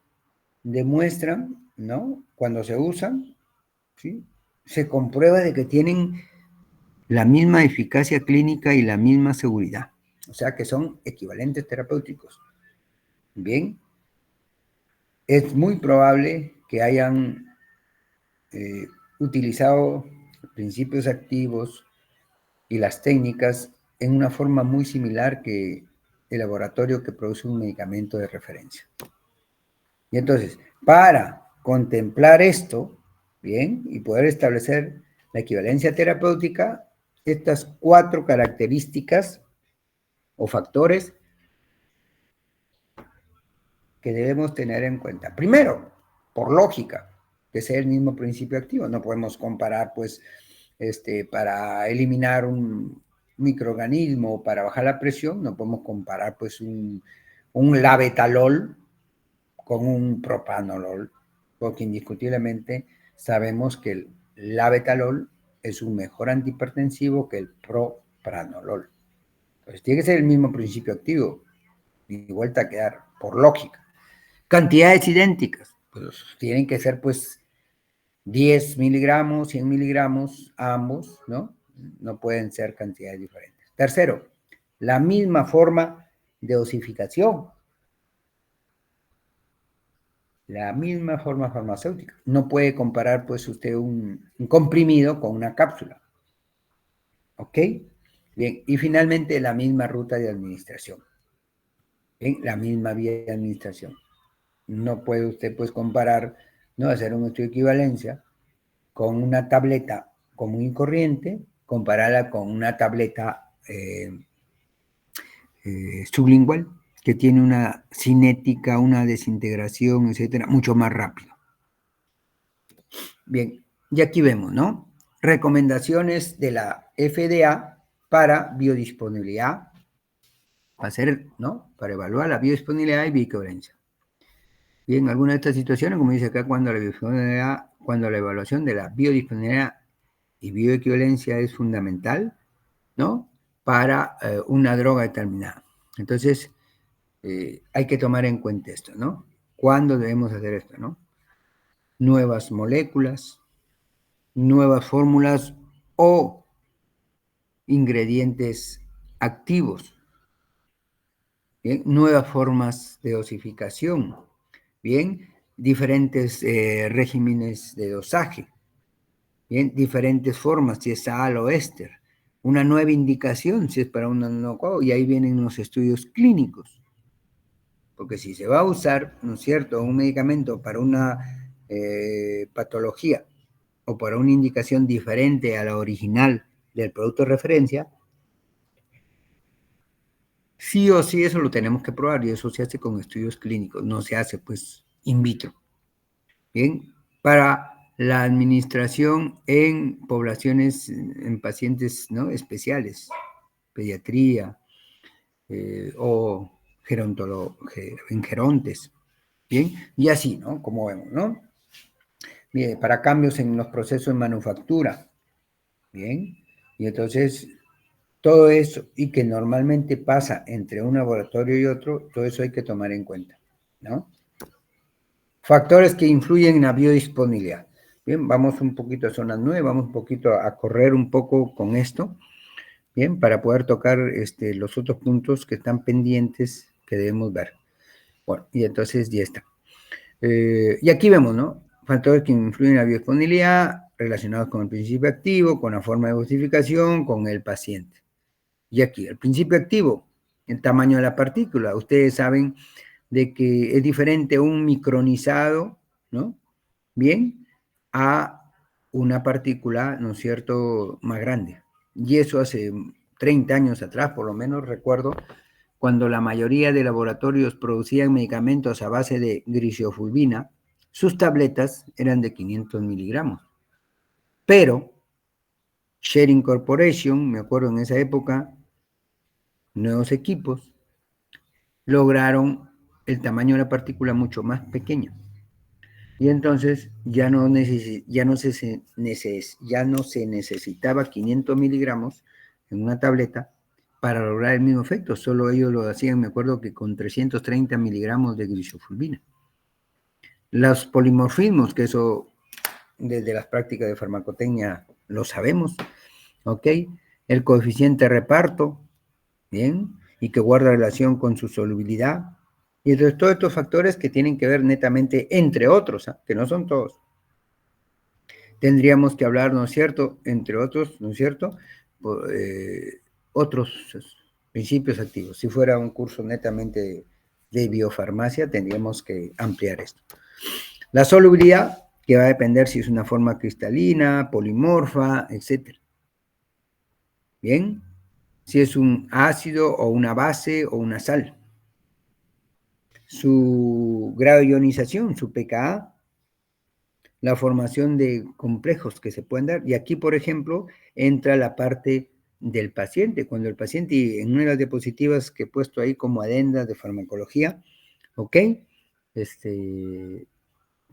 demuestran, ¿no? Cuando se usan, ¿sí? Se comprueba de que tienen la misma eficacia clínica y la misma seguridad. O sea que son equivalentes terapéuticos. Bien, es muy probable que hayan utilizado principios activos y las técnicas en una forma muy similar que el laboratorio que produce un medicamento de referencia. Y entonces, para contemplar esto, bien, y poder establecer la equivalencia terapéutica, estas 4 características o factores que debemos tener en cuenta. Primero, por lógica, que sea el mismo principio activo. No podemos comparar, pues, para eliminar un microorganismo o para bajar la presión, no podemos comparar, pues, un labetalol con un propanolol, porque indiscutiblemente sabemos que el labetalol es un mejor antihipertensivo que el propranolol. Entonces, tiene que ser el mismo principio activo, y vuelta a quedar, por lógica. Cantidades idénticas, pues tienen que ser, pues, 10 miligramos, 100 miligramos, ambos, ¿no? No pueden ser cantidades diferentes. Tercero, la misma forma de dosificación. La misma forma farmacéutica. No puede comparar, pues, usted un comprimido con una cápsula. ¿Ok? Bien, y finalmente la misma ruta de administración. Bien, la misma vía de administración. No puede usted, pues, comparar, no hacer un estudio de equivalencia con una tableta común y corriente, compararla con una tableta sublingual, que tiene una cinética, una desintegración, etcétera, mucho más rápido. Bien, y aquí vemos, ¿no? Recomendaciones de la FDA para biodisponibilidad, para hacer, ¿no? Para evaluar la biodisponibilidad y bioequivalencia. Bien, algunas de estas situaciones, como dice acá, cuando la evaluación de la biodisponibilidad y bioequivalencia es fundamental, ¿no? Para una droga determinada. Entonces, hay que tomar en cuenta esto, ¿no? ¿Cuándo debemos hacer esto, no? Nuevas moléculas, nuevas fórmulas o ingredientes activos, ¿bien? Nuevas formas de dosificación, bien, diferentes regímenes de dosaje, bien, diferentes formas, si es sal o éster, una nueva indicación, si es para un no, y ahí vienen los estudios clínicos, porque si se va a usar, ¿no es cierto?, un medicamento para una patología o para una indicación diferente a la original del producto de referencia, sí o sí eso lo tenemos que probar y eso se hace con estudios clínicos, no se hace pues in vitro. Bien, para la administración en poblaciones, en pacientes, ¿no?, especiales, pediatría o en gerontes. Bien, y así, ¿no? Como vemos, ¿no? Bien, para cambios en los procesos de manufactura, bien, y entonces todo eso, y que normalmente pasa entre un laboratorio y otro, todo eso hay que tomar en cuenta, ¿no? Factores que influyen en la biodisponibilidad. Bien, vamos un poquito a zona 9, vamos un poquito a correr un poco con esto, bien, para poder tocar los otros puntos que están pendientes que debemos ver. Bueno, y entonces ya está. Y aquí vemos, ¿no? Factores que influyen en la biodisponibilidad relacionados con el principio activo, con la forma de justificación, con el paciente. Y aquí, el principio activo, el tamaño de la partícula. Ustedes saben de que es diferente un micronizado, ¿no? Bien, a una partícula, ¿no es cierto?, más grande. Y eso hace 30 años atrás, por lo menos recuerdo, cuando la mayoría de laboratorios producían medicamentos a base de grisofulvina, sus tabletas eran de 500 miligramos. Pero Sharing Corporation, me acuerdo en esa época, nuevos equipos, lograron el tamaño de la partícula mucho más pequeño. Y entonces ya no se necesitaba 500 miligramos en una tableta para lograr el mismo efecto. Solo ellos lo hacían, me acuerdo que con 330 miligramos de grisofulvina. Los polimorfismos, que eso desde las prácticas de farmacotecnia lo sabemos, ¿ok? El coeficiente de reparto, ¿bien? Y que guarda relación con su solubilidad. Y entonces todos estos factores que tienen que ver netamente, entre otros, ¿eh? Que no son todos. Tendríamos que hablar, ¿no es cierto?, entre otros, ¿no es cierto?, otros principios activos. Si fuera un curso netamente de biofarmacia, tendríamos que ampliar esto. La solubilidad, que va a depender si es una forma cristalina, polimorfa, etc. ¿Bien? Si es un ácido o una base o una sal. Su grado de ionización, su pKa, la formación de complejos que se pueden dar. Y aquí, por ejemplo, entra la parte del paciente. Cuando el paciente, en una de las diapositivas que he puesto ahí como adendas de farmacología, ¿ok?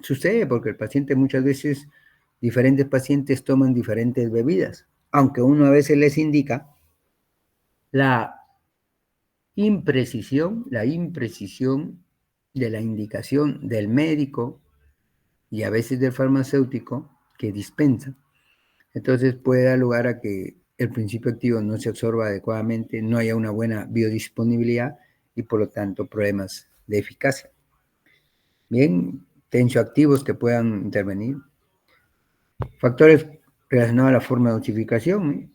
Sucede porque el paciente muchas veces, diferentes pacientes toman diferentes bebidas, aunque uno a veces les indica la imprecisión de la indicación del médico y a veces del farmacéutico que dispensa. Entonces puede dar lugar a que el principio activo no se absorba adecuadamente, no haya una buena biodisponibilidad y por lo tanto problemas de eficacia. Bien, tensioactivos que puedan intervenir. Factores relacionados a la forma de dosificación,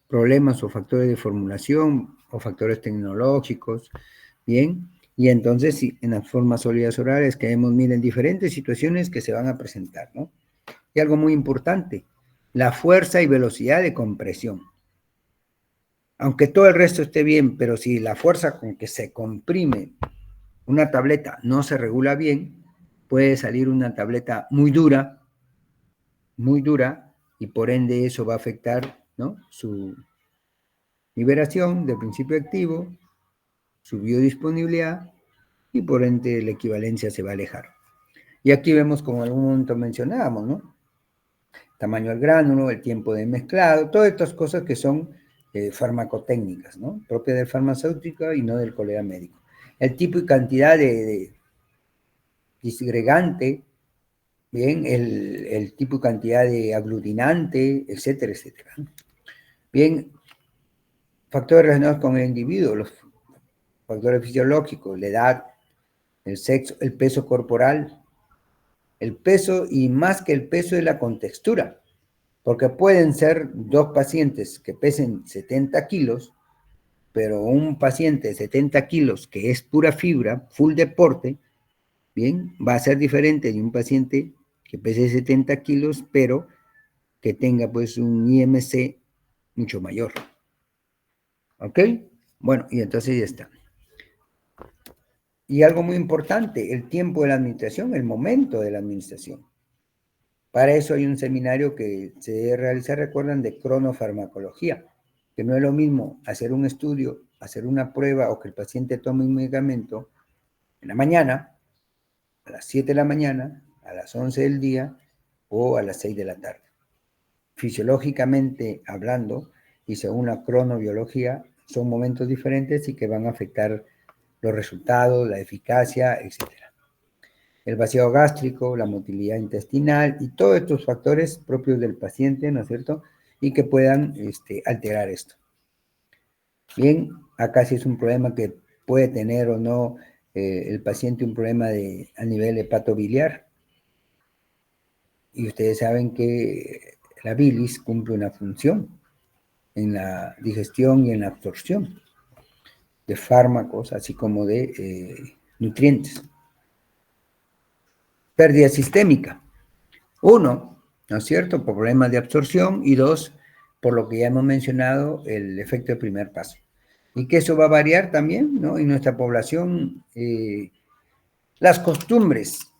problemas o factores de formulación o factores tecnológicos, bien, y entonces sí, en las formas sólidas orales que vemos, miren, diferentes situaciones que se van a presentar, ¿no? Y algo muy importante, la fuerza y velocidad de compresión. Aunque todo el resto esté bien, pero si la fuerza con que se comprime una tableta no se regula bien, puede salir una tableta muy dura, y por ende eso va a afectar, ¿no?, su liberación del principio activo, su biodisponibilidad y por ende la equivalencia se va a alejar. Y aquí vemos, como en algún momento mencionábamos, ¿no?, tamaño del gránulo, el tiempo de mezclado, todas estas cosas que son farmacotécnicas, ¿no?, propias del farmacéutico y no del colega médico. El tipo y cantidad de disgregante, bien, el tipo y cantidad de aglutinante, etcétera, etcétera. Bien, factores relacionados con el individuo, los factores fisiológicos, la edad, el sexo, el peso corporal, el peso y más que el peso es la contextura, porque pueden ser dos pacientes que pesen 70 kilos, pero un paciente de 70 kilos que es pura fibra, full deporte, bien, va a ser diferente de un paciente que pese 70 kilos, pero que tenga pues un IMC mucho mayor. ¿Ok? Bueno, y entonces ya está. Y algo muy importante, el tiempo de la administración, el momento de la administración. Para eso hay un seminario que se debe realizar, recuerdan, de cronofarmacología, que no es lo mismo hacer un estudio, hacer una prueba o que el paciente tome un medicamento en la mañana a las 7 de la mañana, a las 11 del día o a las 6 de la tarde. Fisiológicamente hablando y según la cronobiología, son momentos diferentes y que van a afectar los resultados, la eficacia, etc. El vaciado gástrico, la motilidad intestinal y todos estos factores propios del paciente, ¿no es cierto? Y que puedan alterar esto. Bien, acá sí es un problema que puede tener o no el paciente un problema a nivel hepatobiliar. Y ustedes saben que la bilis cumple una función en la digestión y en la absorción de fármacos, así como de nutrientes. Pérdida sistémica. 1, ¿no es cierto? Por problemas de absorción y 2, por lo que ya hemos mencionado, el efecto de primer paso. Y que eso va a variar también, ¿no? En nuestra población, las costumbres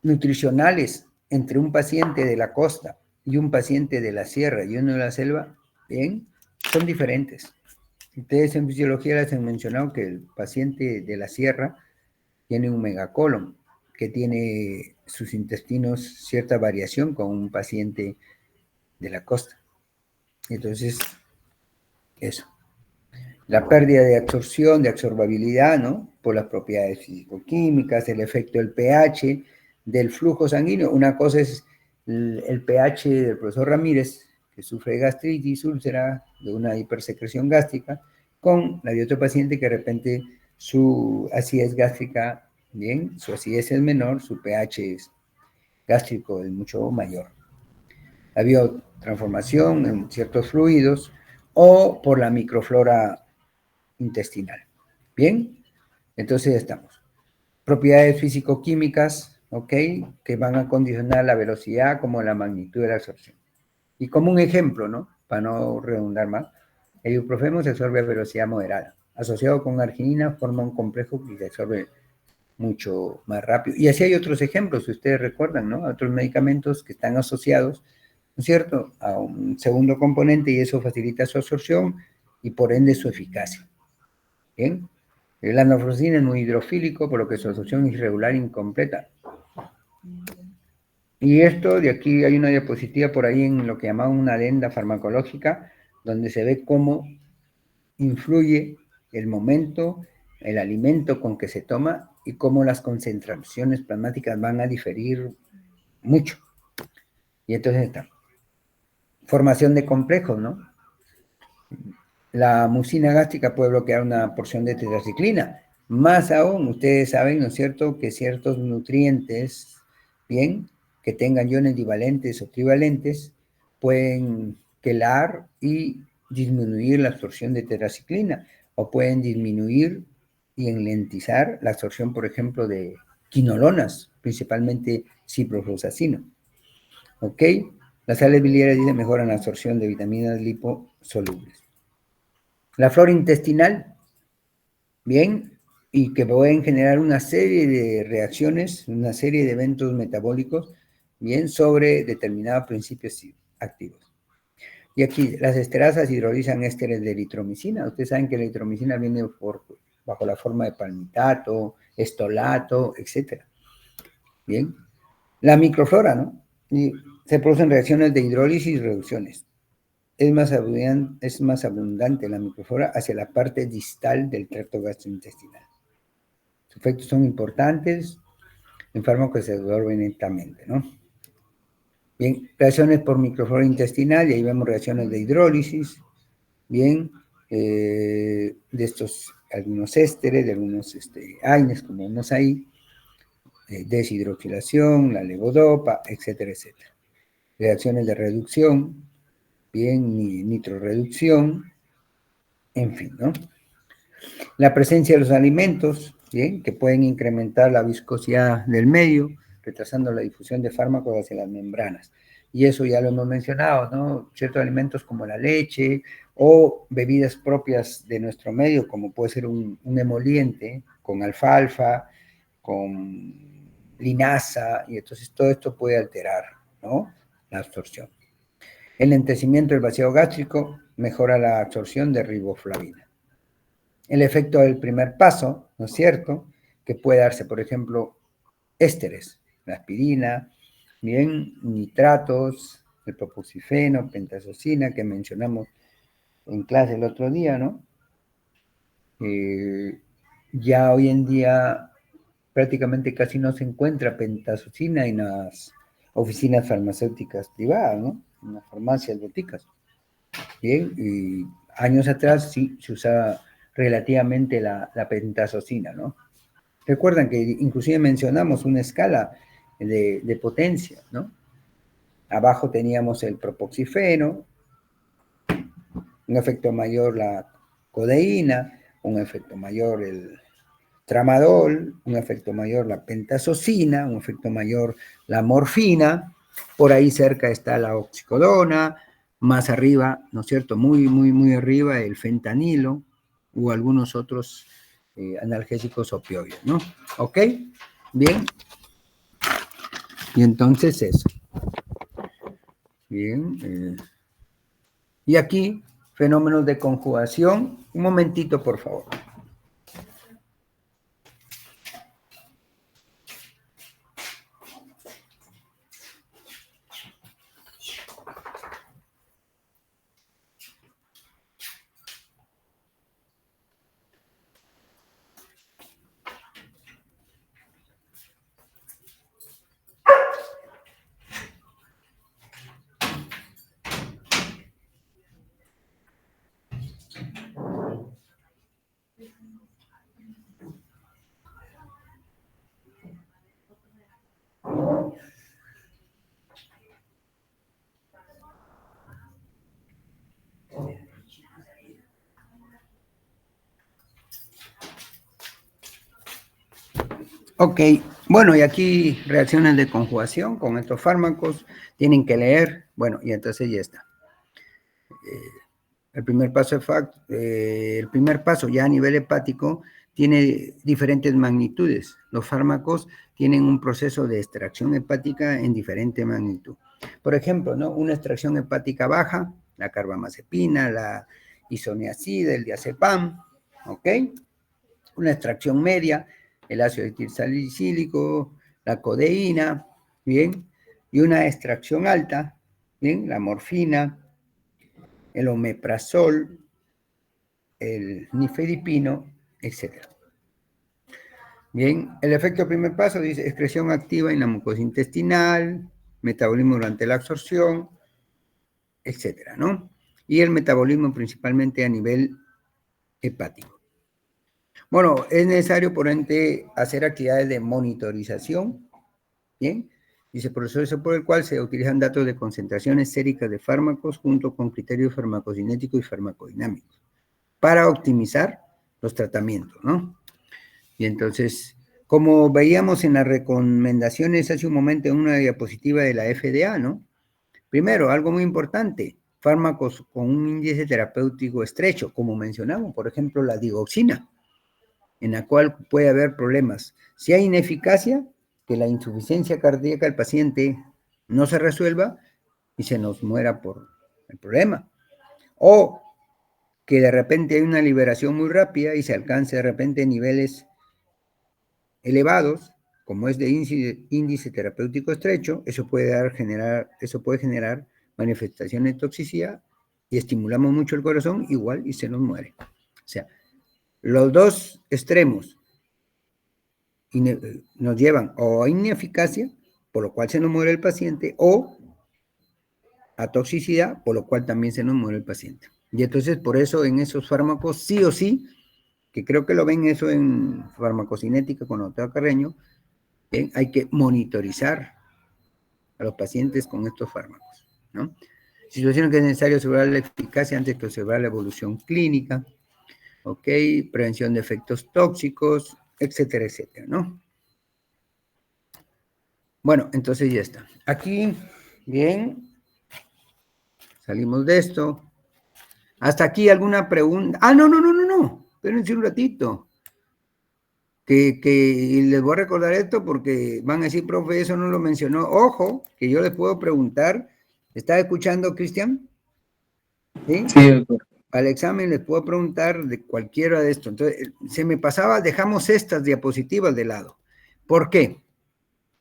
nutricionales entre un paciente de la costa y un paciente de la sierra y uno de la selva, bien, son diferentes. Ustedes en fisiología les han mencionado que el paciente de la sierra tiene un megacolon, que tiene sus intestinos cierta variación con un paciente de la costa. Entonces, eso. La pérdida de absorción, de absorbabilidad, ¿no? Por las propiedades físico-químicas, el efecto del pH, del flujo sanguíneo. Una cosa es el pH del profesor Ramírez, que sufre de gastritis, úlcera, de una hipersecreción gástrica, con la de otro paciente que de repente su acidez gástrica, bien, su acidez es menor, su pH gástrico es mucho mayor. La biotransformación en ciertos fluidos o por la microflora intestinal. Bien, entonces ya estamos. Propiedades físico-químicas, ¿ok? Que van a condicionar la velocidad como la magnitud de la absorción. Y como un ejemplo, ¿no? Para no redundar más, el ibuprofeno se absorbe a velocidad moderada. Asociado con arginina forma un complejo que se absorbe mucho más rápido. Y así hay otros ejemplos, si ustedes recuerdan, ¿no? Otros medicamentos que están asociados, ¿no es cierto?, a un segundo componente y eso facilita su absorción y por ende su eficacia. Bien. El anafrosina es muy hidrofílico, por lo que su absorción es irregular e incompleta. Y esto, de aquí hay una diapositiva por ahí en lo que llaman una adenda farmacológica, donde se ve cómo influye el momento, el alimento con que se toma y cómo las concentraciones plasmáticas van a diferir mucho. Y entonces está. Formación de complejos, ¿no? La mucina gástrica puede bloquear una porción de tetraciclina. Más aún, ustedes saben, ¿no es cierto?, que ciertos nutrientes, bien, que tengan iones divalentes o trivalentes, pueden quelar y disminuir la absorción de tetraciclina, o pueden disminuir y enlentizar la absorción, por ejemplo, de quinolonas, principalmente ciprofloxacino. ¿Ok? Las sales biliares dicen mejoran la absorción de vitaminas liposolubles. La flora intestinal, bien, y que pueden generar una serie de reacciones, una serie de eventos metabólicos, bien, sobre determinados principios activos. Y aquí las esterasas hidrolizan ésteres de eritromicina. Ustedes saben que la eritromicina viene bajo la forma de palmitato, estolato, etc. Bien. La microflora, ¿no? Y se producen reacciones de hidrólisis y reducciones. Es más abundante la microflora hacia la parte distal del tracto gastrointestinal. Sus efectos son importantes en fármacos que se absorben lentamente, ¿no? Bien, reacciones por microflora intestinal, y ahí vemos reacciones de hidrólisis, bien, de estos, algunos ésteres, de algunos AINES, como vemos ahí, deshidroxilación, la levodopa, etcétera, etcétera. Reacciones de reducción, bien, nitroreducción, en fin, ¿no? La presencia de los alimentos, ¿bien?, que pueden incrementar la viscosidad del medio, retrasando la difusión de fármacos hacia las membranas. Y eso ya lo hemos mencionado, ¿no? Ciertos alimentos como la leche o bebidas propias de nuestro medio, como puede ser un emoliente con alfalfa, con linaza, y entonces todo esto puede alterar, ¿no?, la absorción. El lentecimiento del vaciado gástrico mejora la absorción de riboflavina. El efecto del primer paso, ¿no es cierto?, que puede darse, por ejemplo, ésteres, la aspirina, bien, nitratos, el propoxifeno, pentazocina, que mencionamos en clase el otro día, ¿no? Ya hoy en día prácticamente casi no se encuentra pentazocina en las oficinas farmacéuticas privadas, ¿no? En las farmacias, boticas. Bien, y años atrás sí se usaba relativamente la pentazocina, ¿no? Recuerdan que inclusive mencionamos una escala de potencia, ¿no? Abajo teníamos el propoxifeno, un efecto mayor la codeína, un efecto mayor el tramadol, un efecto mayor la pentazocina, un efecto mayor la morfina, por ahí cerca está la oxicodona, más arriba, ¿no es cierto? Muy arriba el fentanilo o algunos otros analgésicos opioides, ¿no? ¿Ok? Bien. Y entonces eso. Bien. Y aquí, fenómenos de conjugación. Un momentito, por favor. Ok, bueno, y aquí reacciones de conjugación con estos fármacos, tienen que leer, bueno, y entonces ya está. El primer paso ya a nivel hepático tiene diferentes magnitudes. Los fármacos tienen un proceso de extracción hepática en diferente magnitud. Por ejemplo, ¿no? Una extracción hepática baja, la carbamazepina, la isoniazida, el diazepam, ¿ok? Una extracción media, el ácido etilsalicílico, la codeína, ¿bien? Y una extracción alta, ¿bien? La morfina, el omeprazol, el nifedipino, etc. Bien, el efecto primer paso dice excreción activa en la mucosa intestinal, metabolismo durante la absorción, etc., ¿no? Y el metabolismo principalmente a nivel hepático. Bueno, es necesario, por ende, hacer actividades de monitorización, ¿bien? Dice, proceso por el cual se utilizan datos de concentraciones séricas de fármacos junto con criterios farmacocinéticos y farmacodinámicos para optimizar los tratamientos, ¿no? Y entonces, como veíamos en las recomendaciones hace un momento en una diapositiva de la FDA, ¿no? Primero, algo muy importante, fármacos con un índice terapéutico estrecho, como mencionamos, por ejemplo, la digoxina, en la cual puede haber problemas. Si hay ineficacia, que la insuficiencia cardíaca del paciente no se resuelva y se nos muera por el problema. O que de repente hay una liberación muy rápida y se alcance de repente niveles elevados, como es de índice terapéutico estrecho, eso puede generar manifestaciones de toxicidad y estimulamos mucho el corazón, igual y se nos muere. O sea, los dos extremos nos llevan o a ineficacia, por lo cual se nos muere el paciente, o a toxicidad, por lo cual también se nos muere el paciente. Y entonces, por eso en esos fármacos, sí o sí, que creo que lo ven eso en farmacocinética con el doctor Carreño, hay que monitorizar a los pacientes con estos fármacos, ¿no? Situaciones que es necesario asegurar la eficacia antes que observar la evolución clínica, ¿ok? Prevención de efectos tóxicos, etcétera, etcétera, ¿no? Bueno, entonces ya está. Aquí, bien, salimos de esto. Hasta aquí alguna pregunta. Ah, no. Espérense un ratito. Que les voy a recordar esto porque van a decir, profe, eso no lo mencionó. Ojo, que yo les puedo preguntar. ¿Está escuchando, Cristian? ¿Sí? Sí, doctor. Al examen les puedo preguntar de cualquiera de estos. Entonces, se me pasaba, dejamos estas diapositivas de lado. ¿Por qué?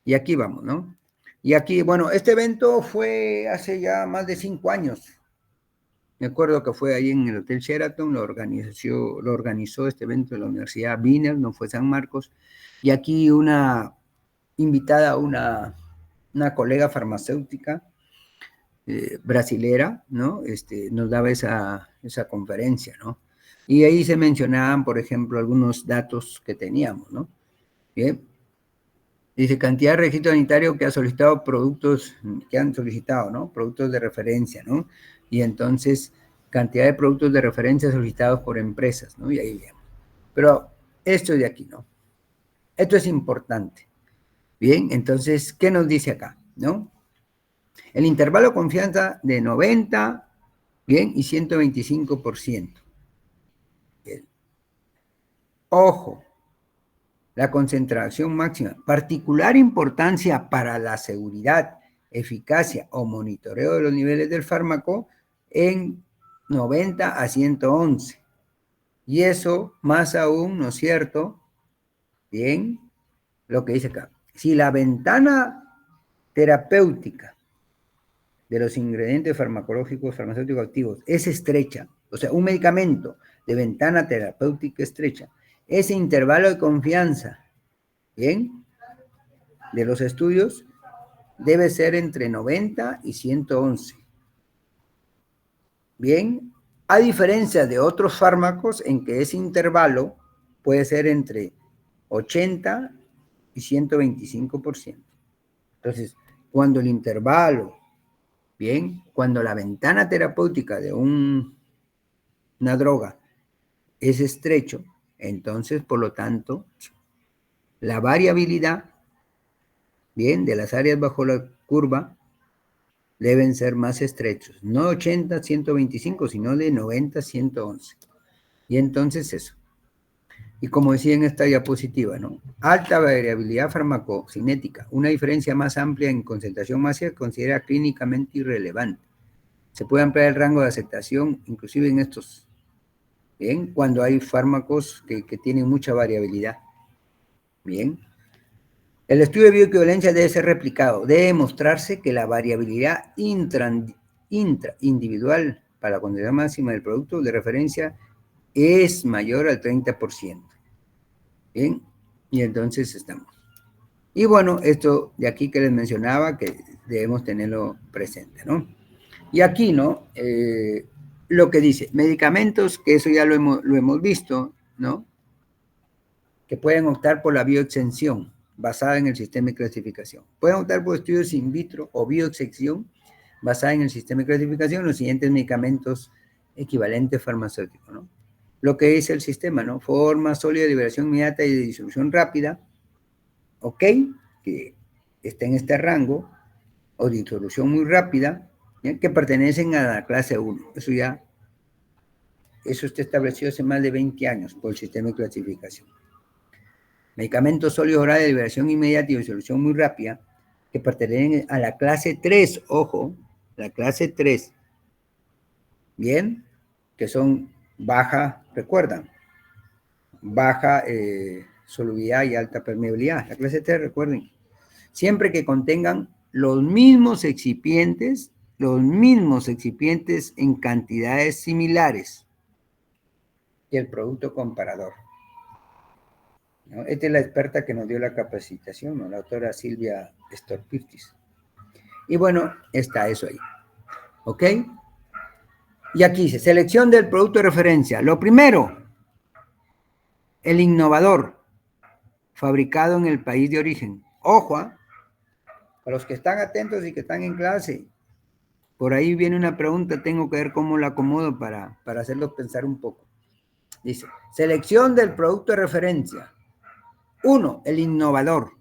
Y aquí vamos, ¿no? Y aquí, bueno, este evento fue hace ya más de 5 años. Me acuerdo que fue ahí en el Hotel Sheraton, lo organizó este evento de la Universidad Wiener, no fue San Marcos. Y aquí una invitada, una colega farmacéutica brasilera, ¿no? Nos daba esa conferencia, ¿no? Y ahí se mencionaban, por ejemplo, algunos datos que teníamos, ¿no? Bien. Dice, cantidad de registro sanitario que ha solicitado productos, que han solicitado, ¿no? Productos de referencia, ¿no? Y entonces, cantidad de productos de referencia solicitados por empresas, ¿no? Y ahí bien. Pero esto de aquí, ¿no? Esto es importante. Bien, entonces, ¿qué nos dice acá, no? El intervalo de confianza de 90, bien, y 125%. Bien. Ojo, la concentración máxima, particular importancia para la seguridad, eficacia o monitoreo de los niveles del fármaco en 90 a 111. Y eso, más aún, ¿no es cierto? Bien, lo que dice acá. Si la ventana terapéutica de los ingredientes farmacológicos, farmacéuticos activos es estrecha, o sea, un medicamento de ventana terapéutica estrecha, ese intervalo de confianza, ¿bien?, de los estudios debe ser entre 90 y 111. Bien, a diferencia de otros fármacos en que ese intervalo puede ser entre 80 y 125%. Entonces, cuando el intervalo, bien, cuando la ventana terapéutica de una droga es estrecho, entonces, por lo tanto, la variabilidad, bien, de las áreas bajo la curva deben ser más estrechos, no 80, 125, sino de 90, 111. Y entonces eso. Y como decía en esta diapositiva, ¿no? Alta variabilidad farmacocinética, una diferencia más amplia en concentración máxima se considera clínicamente irrelevante. Se puede ampliar el rango de aceptación, inclusive en estos, ¿bien?, cuando hay fármacos que tienen mucha variabilidad. Bien. El estudio de bioequivalencia debe ser replicado. Debe mostrarse que la variabilidad intraindividual para la concentración máxima del producto de referencia es mayor al 30%. Bien, y entonces estamos. Y bueno, esto de aquí que les mencionaba, que debemos tenerlo presente, ¿no? Y aquí, ¿no? Lo que dice, medicamentos, que eso ya lo hemos visto, ¿no? Que pueden optar por la bioexención basada en el sistema de clasificación. Pueden optar por estudios in vitro o bioexención basada en el sistema de clasificación los siguientes medicamentos equivalentes farmacéuticos, ¿no? Lo que dice el sistema, ¿no? Forma sólida, liberación inmediata y de disolución rápida, ¿ok? Que está en este rango, o disolución muy rápida, ¿bien?, que pertenecen a la clase 1. Eso está establecido hace más de 20 años por el sistema de clasificación. Medicamentos sólidos orales de liberación inmediata y disolución muy rápida, que pertenecen a la clase 3, ojo, la clase 3, bien, que son baja, recuerdan, baja solubilidad y alta permeabilidad. La clase 3, recuerden, siempre que contengan los mismos excipientes en cantidades similares que el producto comparador, ¿no? Esta es la experta que nos dio la capacitación, ¿no?, la doctora Silvia Storpirtis. Y bueno, está eso ahí. ¿Ok? Y aquí dice, selección del producto de referencia. Lo primero, el innovador, fabricado en el país de origen. Ojo, a los que están atentos y que están en clase, por ahí viene una pregunta, tengo que ver cómo la acomodo para hacerlos pensar un poco. Dice, selección del producto de referencia. 1, el innovador,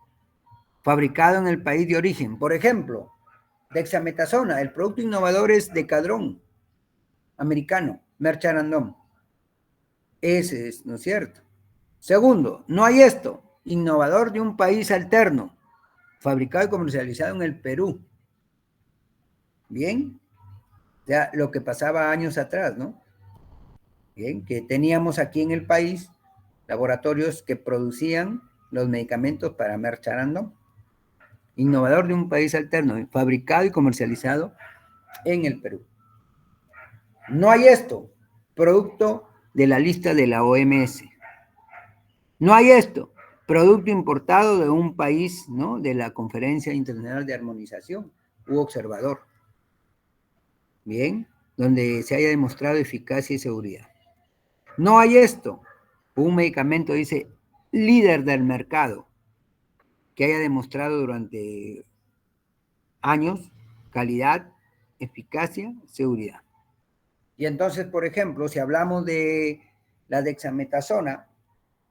fabricado en el país de origen. Por ejemplo, dexametasona, el producto innovador es Decadron, americano, Merck Random. Ese es, ¿no es cierto? Segundo, no hay esto, innovador de un país alterno, fabricado y comercializado en el Perú. Bien, ya lo que pasaba años atrás, ¿no? Bien, que teníamos aquí en el país laboratorios que producían los medicamentos para Merck Random. innovador de un país alterno, fabricado y comercializado en el Perú. No hay esto, producto de la lista de la OMS. No hay esto, producto importado de un país, ¿no? De la Conferencia Internacional de Armonización u observador. Bien, donde se haya demostrado eficacia y seguridad. No hay esto, un medicamento, dice, líder del mercado, que haya demostrado durante años calidad, eficacia, seguridad. Y entonces, por ejemplo, si hablamos de la dexametasona,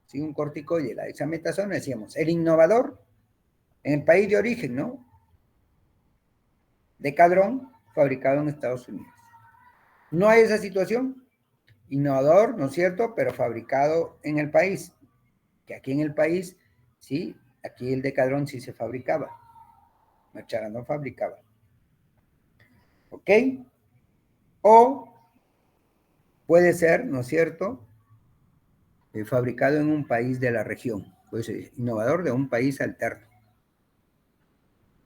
¿sí? Un corticoide, la dexametasona, decíamos, el innovador en el país de origen, ¿no? Decadron, fabricado en Estados Unidos. No hay esa situación. Innovador, ¿no es cierto? Pero fabricado en el país. Que aquí en el país, sí, aquí el Decadron sí se fabricaba. Machara no fabricaba. ¿Ok? O puede ser, ¿no es cierto? Fabricado en un país de la región. Pues innovador de un país alterno.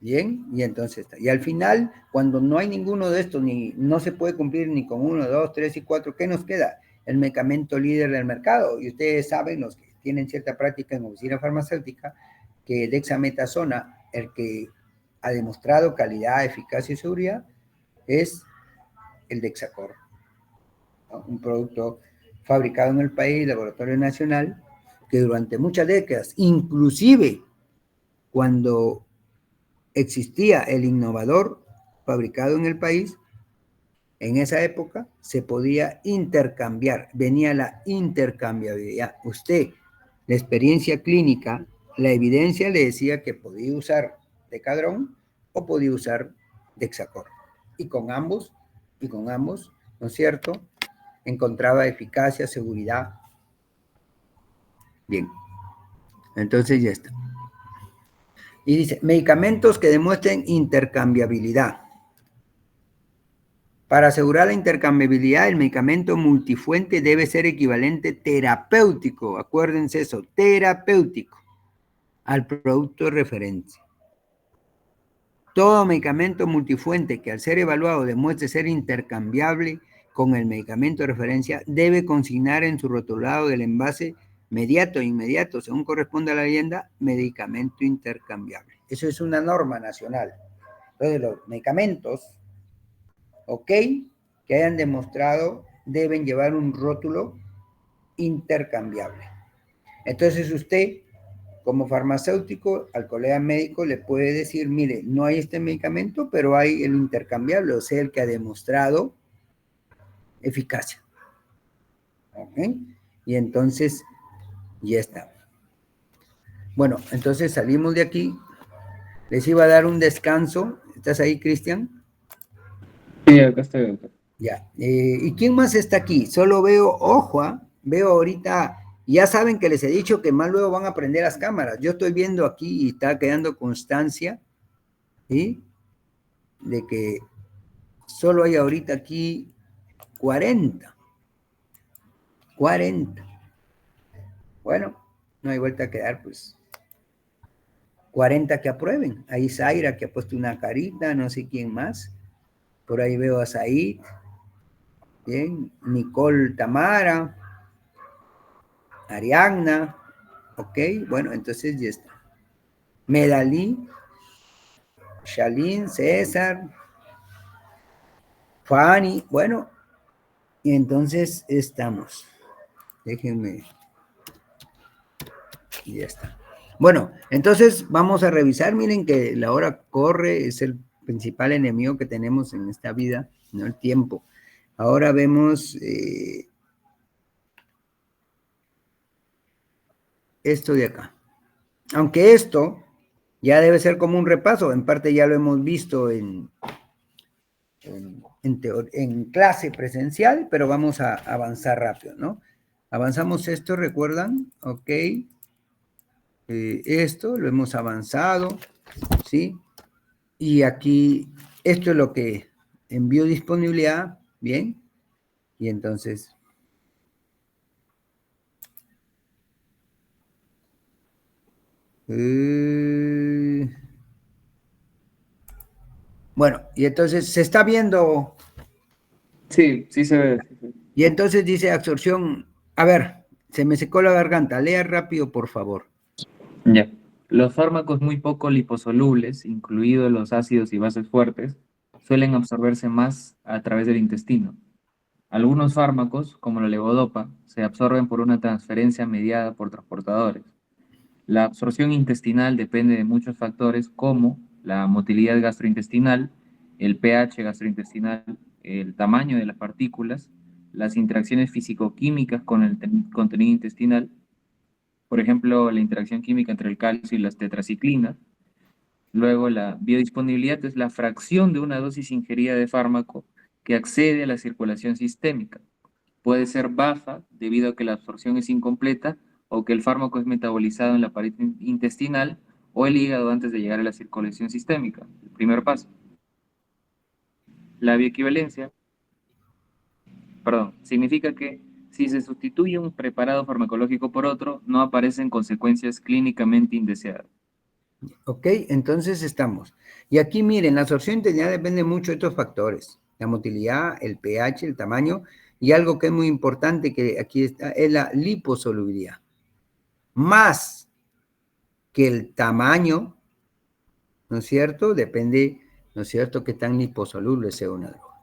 Bien, y entonces está. Y al final, cuando no hay ninguno de estos, ni no se puede cumplir ni con 1, 2, 3 y 4, ¿qué nos queda? El medicamento líder del mercado. Y ustedes saben, los que tienen cierta práctica en oficina farmacéutica, que dexametasona, el que ha demostrado calidad, eficacia y seguridad, es el Dexacor, ¿no? Un producto fabricado en el país, laboratorio nacional, que durante muchas décadas, inclusive cuando existía el innovador fabricado en el país, en esa época se podía intercambiar, venía la intercambiabilidad. Usted, la experiencia clínica, la evidencia le decía que podía usar Decadron o podía usar Dexacor. Y con ambos, ¿no es cierto? Encontraba eficacia, seguridad. Bien, entonces ya está. Y dice, medicamentos que demuestren intercambiabilidad. Para asegurar la intercambiabilidad, el medicamento multifuente debe ser equivalente terapéutico, acuérdense eso, terapéutico, al producto de referencia. Todo medicamento multifuente que al ser evaluado demuestre ser intercambiable con el medicamento de referencia debe consignar en su rotulado del envase mediato e inmediato, según corresponde a la leyenda, medicamento intercambiable. Eso es una norma nacional. Entonces, los medicamentos, ¿ok?, que hayan demostrado deben llevar un rótulo intercambiable. Entonces usted, como farmacéutico, al colega médico le puede decir, mire, no hay este medicamento, pero hay el intercambiable, o sea, el que ha demostrado eficacia. ¿Ok? Y entonces, ya está. Bueno, entonces salimos de aquí. Les iba a dar un descanso. ¿Estás ahí, Cristian? Sí, acá estoy, doctor. Ya. ¿Y quién más está aquí? Solo veo, ojo, veo ahorita, ya saben que les he dicho que más luego van a prender las cámaras. Yo estoy viendo aquí y está quedando constancia, ¿sí? De que solo hay ahorita aquí 40. 40. Bueno, no hay vuelta a quedar, pues. 40 que aprueben. Ahí Zaira que ha puesto una carita, no sé quién más. Por ahí veo a Said. Bien, Nicole Tamara, Ariadna, ok, bueno, entonces ya está. Medalí, Shalin, César, Fanny, bueno, y entonces estamos. Déjenme, y ya está. Bueno, entonces vamos a revisar, miren que la hora corre, es el principal enemigo que tenemos en esta vida, no el tiempo. Ahora vemos esto de acá. Aunque esto ya debe ser como un repaso, en parte ya lo hemos visto en clase presencial, pero vamos a avanzar rápido, ¿no? Avanzamos esto, ¿recuerdan? Ok. Esto lo hemos avanzado, ¿sí? Y aquí, esto es lo que envió disponibilidad, ¿bien? Y entonces... Y entonces se está viendo. Sí, sí se ve. Sí se ve. Y entonces dice absorción. A ver, se me secó la garganta. Lea rápido, por favor. Ya. Los fármacos muy poco liposolubles, incluidos los ácidos y bases fuertes, suelen absorberse más a través del intestino. Algunos fármacos, como la levodopa, se absorben por una transferencia mediada por transportadores. La absorción intestinal depende de muchos factores como la motilidad gastrointestinal, el pH gastrointestinal, el tamaño de las partículas, las interacciones físico-químicas con el contenido intestinal, por ejemplo, la interacción química entre el calcio y las tetraciclinas. Luego, la biodisponibilidad es la fracción de una dosis ingerida de fármaco que accede a la circulación sistémica. Puede ser baja debido a que la absorción es incompleta o que el fármaco es metabolizado en la pared intestinal o el hígado antes de llegar a la circulación sistémica. El primer paso. La bioequivalencia, perdón, significa que si se sustituye un preparado farmacológico por otro, no aparecen consecuencias clínicamente indeseadas. ¿Ok? Entonces estamos. Y aquí miren, la absorción intestinal depende mucho de estos factores. La motilidad, el pH, el tamaño, y algo que es muy importante que aquí está, es la liposolubilidad. Más que el tamaño, ¿no es cierto? Depende, ¿no es cierto?, qué tan liposoluble sea una droga.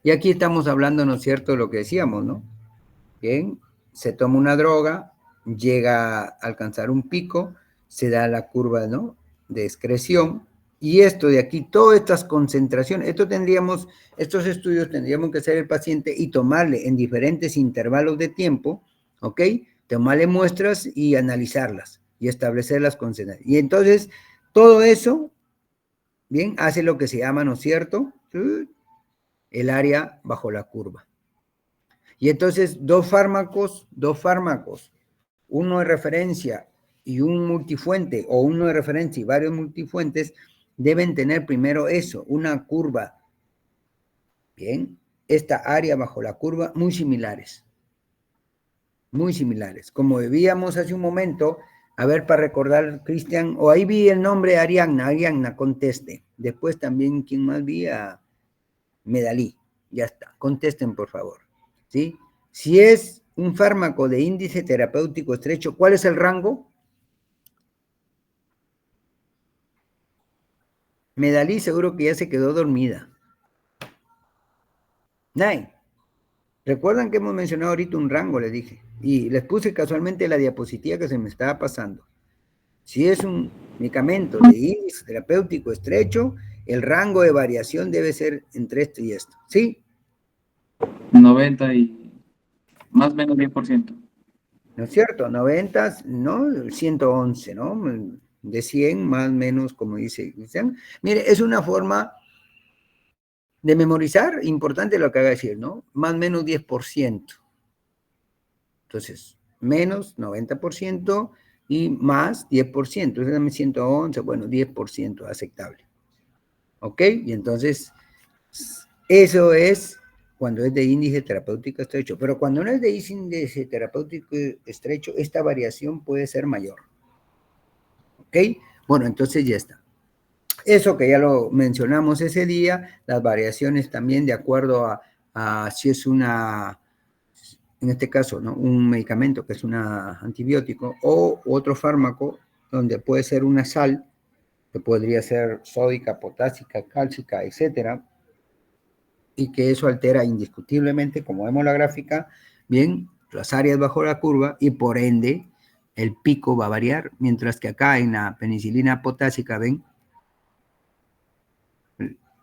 Y aquí estamos hablando, ¿no es cierto?, de lo que decíamos, ¿no? Bien, se toma una droga, llega a alcanzar un pico, se da la curva, ¿no?, de excreción, y esto de aquí, todas estas concentraciones, estos estudios tendríamos que hacer el paciente y tomarle en diferentes intervalos de tiempo, ¿ok? Tomarle muestras y analizarlas y establecer las concentraciones. Y entonces, todo eso, bien, hace lo que se llama, ¿no es cierto?, el área bajo la curva. Y entonces, dos fármacos, uno de referencia y un multifuente, o uno de referencia y varios multifuentes, deben tener primero eso, una curva, bien, esta área bajo la curva, muy similares, como veíamos hace un momento. A ver, para recordar, Cristian, o ahí vi el nombre Arianna, conteste. Después también, ¿quién más vi? A Medalí, ya está, contesten por favor, ¿sí? Si es un fármaco de índice terapéutico estrecho, ¿cuál es el rango? Medalí seguro que ya se quedó dormida. Nay, recuerdan que hemos mencionado ahorita un rango, le dije, y les puse casualmente la diapositiva que se me estaba pasando. Si es un medicamento de índice terapéutico estrecho, el rango de variación debe ser entre esto y esto, ¿sí? 90 y más o menos 10%. ¿No es cierto? 90, ¿no? 111, ¿no? De 100 más o menos, como dice Cristian. Mire, es una forma de memorizar, importante lo que haga decir, ¿no? Más o menos 10%. Entonces, menos 90% y más 10%. Entonces, dame 111, bueno, 10%, aceptable. ¿Ok? Y entonces, eso es cuando es de índice terapéutico estrecho. Pero cuando no es de índice terapéutico estrecho, esta variación puede ser mayor. ¿Ok? Bueno, entonces ya está. Eso que ya lo mencionamos ese día, las variaciones también de acuerdo a si es una, en este caso, ¿no?, un medicamento que es un antibiótico o otro fármaco donde puede ser una sal, que podría ser sódica, potásica, cálcica, etcétera, y que eso altera indiscutiblemente, como vemos la gráfica, bien, las áreas bajo la curva y por ende el pico va a variar, mientras que acá en la penicilina potásica, ven,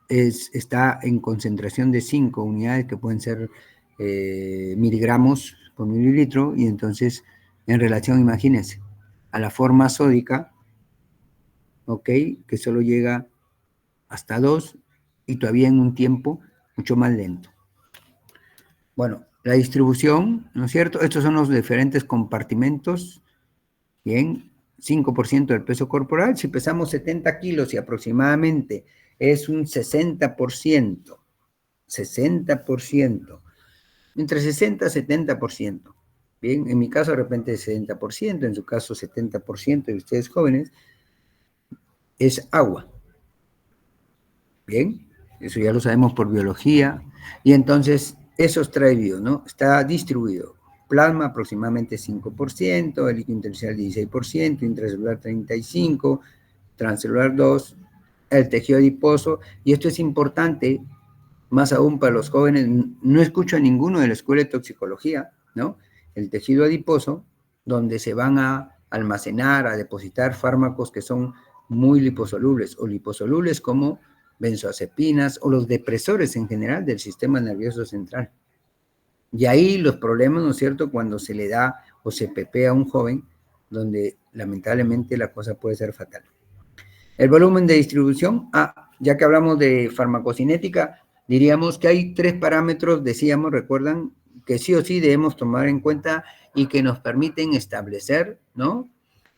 está en concentración de 5 unidades que pueden ser miligramos por mililitro, y entonces en relación, imagínense, a la forma sódica, ok, que solo llega hasta 2 y todavía en un tiempo mucho más lento. Bueno, la distribución, ¿no es cierto? Estos son los diferentes compartimentos. Bien, 5% del peso corporal. Si pesamos 70 kilos y aproximadamente es un 60%, entre 60 y 70%. Bien, en mi caso de repente es 60%, en su caso 70%, de ustedes jóvenes, es agua. Bien, eso ya lo sabemos por biología, y entonces eso es traído, ¿no? Está distribuido. Plasma aproximadamente 5%, el líquido intersticial 16%, intracelular 35%, transcelular 2%, el tejido adiposo, y esto es importante, más aún para los jóvenes, no escucho a ninguno de la escuela de toxicología, ¿no? El tejido adiposo, donde se van a almacenar, a depositar fármacos que son muy liposolubles, o liposolubles como benzoazepinas, o los depresores en general del sistema nervioso central. Y ahí los problemas, ¿no es cierto?, cuando se le da o se pepea a un joven, donde lamentablemente la cosa puede ser fatal. El volumen de distribución, ya que hablamos de farmacocinética, diríamos que hay 3 parámetros, decíamos, recuerdan, que sí o sí debemos tomar en cuenta y que nos permiten establecer, ¿no?,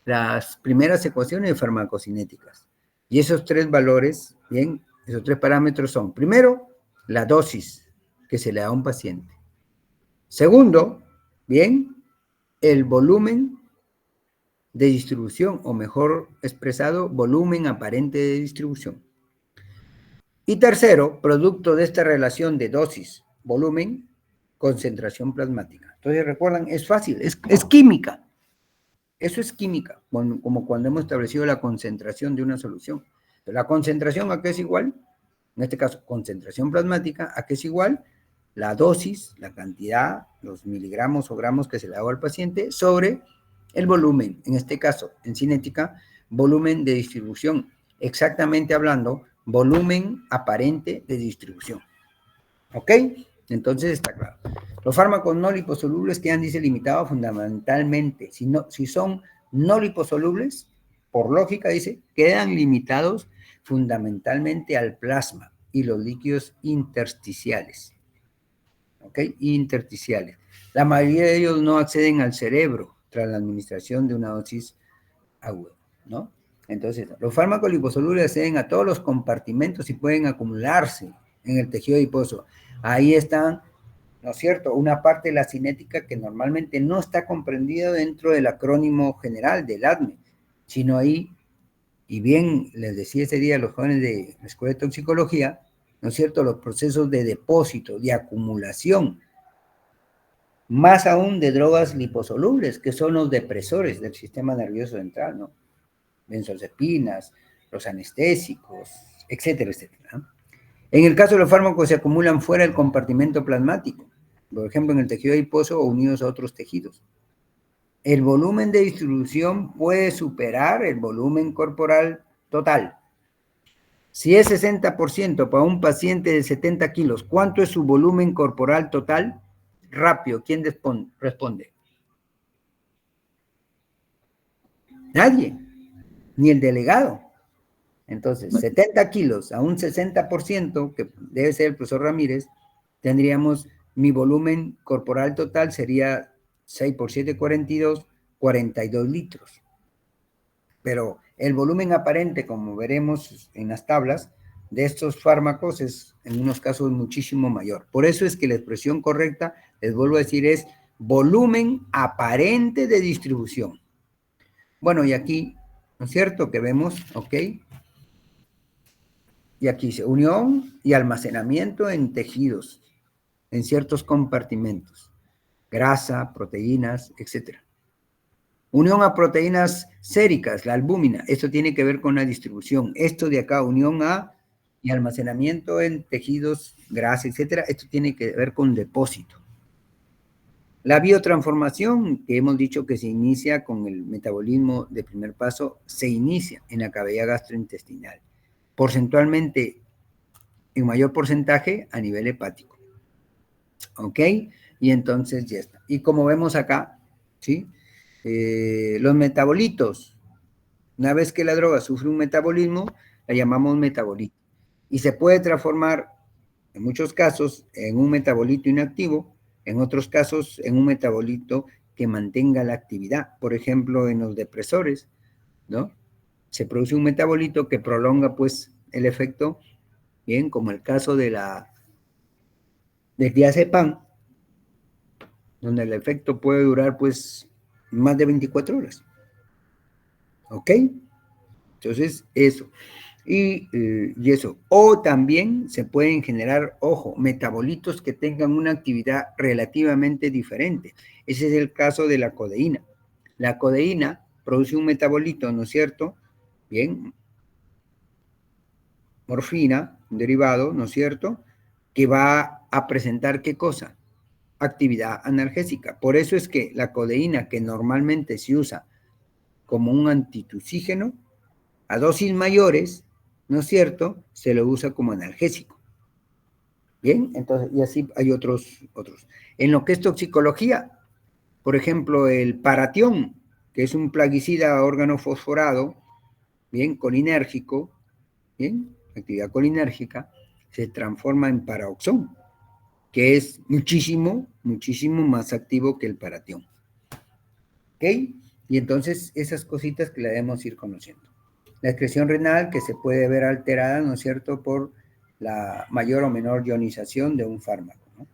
las primeras ecuaciones farmacocinéticas. Y esos 3 valores, bien, esos 3 parámetros son, primero, la dosis que se le da a un paciente. Segundo, bien, el volumen de distribución, o mejor expresado, volumen aparente de distribución. Y tercero, producto de esta relación de dosis, volumen, concentración plasmática. Entonces, recuerdan, es fácil, es química. Eso es química, como cuando hemos establecido la concentración de una solución. La concentración, ¿a qué es igual? En este caso, concentración plasmática, ¿a qué es igual? La dosis, la cantidad, los miligramos o gramos que se le da al paciente sobre el volumen, en este caso, en cinética, volumen de distribución. Exactamente hablando, volumen aparente de distribución. ¿Ok? Entonces está claro. Los fármacos no liposolubles quedan, dice, limitados fundamentalmente. Si son no liposolubles, por lógica, dice, quedan limitados fundamentalmente al plasma y los líquidos intersticiales. ¿Ok? Intersticiales. La mayoría de ellos no acceden al cerebro tras la administración de una dosis aguda, ¿no? Entonces, los fármacos liposolubles acceden a todos los compartimentos y pueden acumularse en el tejido adiposo. Ahí están, ¿no es cierto?, una parte de la cinética que normalmente no está comprendida dentro del acrónimo general del ADME, sino ahí, y bien les decía ese día a los jóvenes de la Escuela de Toxicología, ¿no es cierto?, los procesos de depósito, de acumulación, más aún de drogas liposolubles, que son los depresores del sistema nervioso central, ¿no? Benzoazepinas, los anestésicos, etcétera, etcétera. En el caso de los fármacos se acumulan fuera del compartimento plasmático, por ejemplo en el tejido adiposo o unidos a otros tejidos. El volumen de distribución puede superar el volumen corporal total. Si es 60% para un paciente de 70 kilos, ¿cuánto es su volumen corporal total? Rápido, ¿quién responde? Nadie, ni el delegado. Entonces, 70 kilos a un 60%, que debe ser el profesor Ramírez, tendríamos, mi volumen corporal total sería 6 por 7, 42, 42 litros. Pero el volumen aparente, como veremos en las tablas, de estos fármacos es en unos casos muchísimo mayor. Por eso es que la expresión correcta, les vuelvo a decir, es volumen aparente de distribución. Bueno, y aquí, ¿no es cierto?, que vemos, ¿ok? Y aquí dice unión y almacenamiento en tejidos, en ciertos compartimentos, grasa, proteínas, etc. Unión a proteínas séricas, la albúmina, esto tiene que ver con la distribución. Esto de acá, unión a y almacenamiento en tejidos, grasa, etc. Esto tiene que ver con depósito. La biotransformación, que hemos dicho que se inicia con el metabolismo de primer paso, se inicia en la cavidad gastrointestinal. Porcentualmente, en mayor porcentaje a nivel hepático. ¿Ok? Y entonces ya está. Y como vemos acá, ¿sí? Los metabolitos, una vez que la droga sufre un metabolismo, la llamamos metabolito. Y se puede transformar, en muchos casos, en un metabolito inactivo, en otros casos, en un metabolito que mantenga la actividad. Por ejemplo, en los depresores, ¿no? Se produce un metabolito que prolonga, pues, el efecto, bien, como el caso de del diazepam, donde el efecto puede durar, pues, más de 24 horas. ¿Ok? Entonces, eso. Y eso. O también se pueden generar, ojo, metabolitos que tengan una actividad relativamente diferente. Ese es el caso de la codeína. La codeína produce un metabolito, ¿no es cierto? Bien, morfina, un derivado, ¿no es cierto? Que va a presentar ¿qué cosa? Actividad analgésica. Por eso es que la codeína, que normalmente se usa como un antitusígeno, a dosis mayores, ¿no es cierto?, se lo usa como analgésico. Bien, entonces, y así hay otros. En lo que es toxicología, por ejemplo, el paratión, que es un plaguicida órgano fosforado, bien, colinérgico, bien, actividad colinérgica, se transforma en paraoxón, que es muchísimo más activo que el paratión. ¿Ok? Y entonces esas cositas que la debemos ir conociendo. La excreción renal, que se puede ver alterada, ¿no es cierto?, por la mayor o menor ionización de un fármaco, ¿no?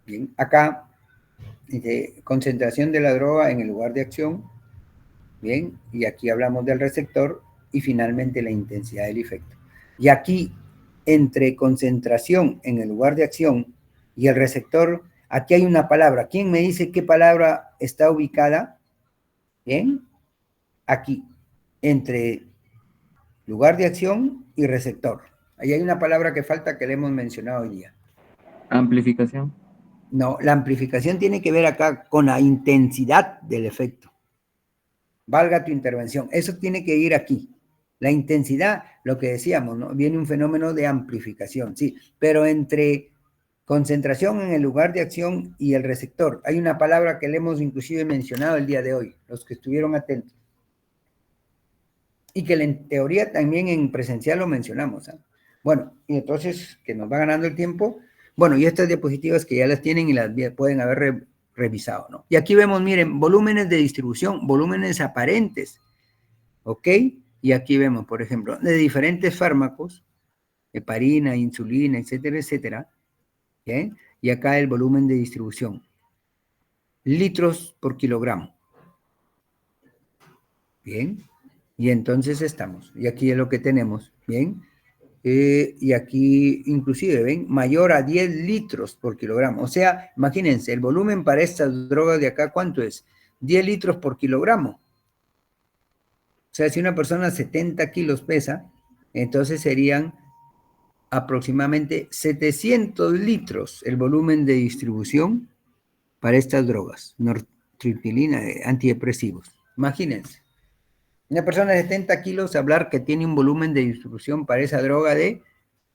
Bien, acá dice concentración de la droga en el lugar de acción, bien, y aquí hablamos del receptor y finalmente la intensidad del efecto. Y aquí, entre concentración en el lugar de acción y el receptor, aquí hay una palabra. ¿Quién me dice qué palabra está ubicada? Bien, aquí, entre lugar de acción y receptor. Ahí hay una palabra que falta que le hemos mencionado hoy día. Amplificación. No, la amplificación tiene que ver acá con la intensidad del efecto. Valga tu intervención. Eso tiene que ir aquí. La intensidad, lo que decíamos, ¿no? Viene un fenómeno de amplificación, sí, pero entre concentración en el lugar de acción y el receptor, hay una palabra que le hemos inclusive mencionado el día de hoy, los que estuvieron atentos. Y que en teoría también en presencial lo mencionamos, ¿eh? Bueno, y entonces, que nos va ganando el tiempo. Bueno, y estas diapositivas que ya las tienen y las pueden haber revisado, ¿no? Y aquí vemos, miren, volúmenes de distribución, volúmenes aparentes, ¿ok? Y aquí vemos, por ejemplo, de diferentes fármacos, heparina, insulina, etcétera, etcétera, ¿okay? Y acá el volumen de distribución, litros por kilogramo. Bien, y entonces estamos, y aquí es lo que tenemos, bien, y aquí inclusive, ven, mayor a 10 litros por kilogramo, o sea, imagínense, el volumen para estas drogas de acá, ¿cuánto es? 10 litros por kilogramo, o sea, si una persona 70 kilos pesa, entonces serían aproximadamente 700 litros el volumen de distribución para estas drogas, nortriptilina, antidepresivos, imagínense. Una persona de 70 kilos, hablar que tiene un volumen de distribución para esa droga de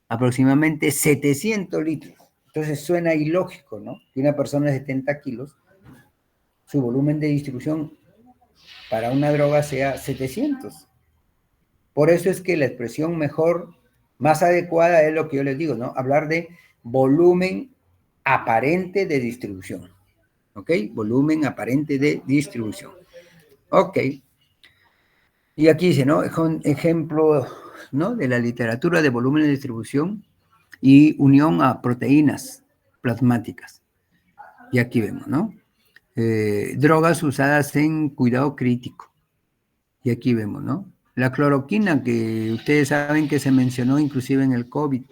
aproximadamente 700 litros. Entonces suena ilógico, ¿no? Que una persona de 70 kilos, su volumen de distribución para una droga sea 700. Por eso es que la expresión mejor, más adecuada es lo que yo les digo, ¿no? Hablar de volumen aparente de distribución. ¿Ok? Volumen aparente de distribución. Ok. Y aquí dice, ¿no? Ejemplo, ¿no?, de la literatura de volumen de distribución y unión a proteínas plasmáticas. Y aquí vemos, ¿no? Drogas usadas en cuidado crítico. Y aquí vemos, ¿no? La cloroquina, que ustedes saben que se mencionó inclusive en el COVID.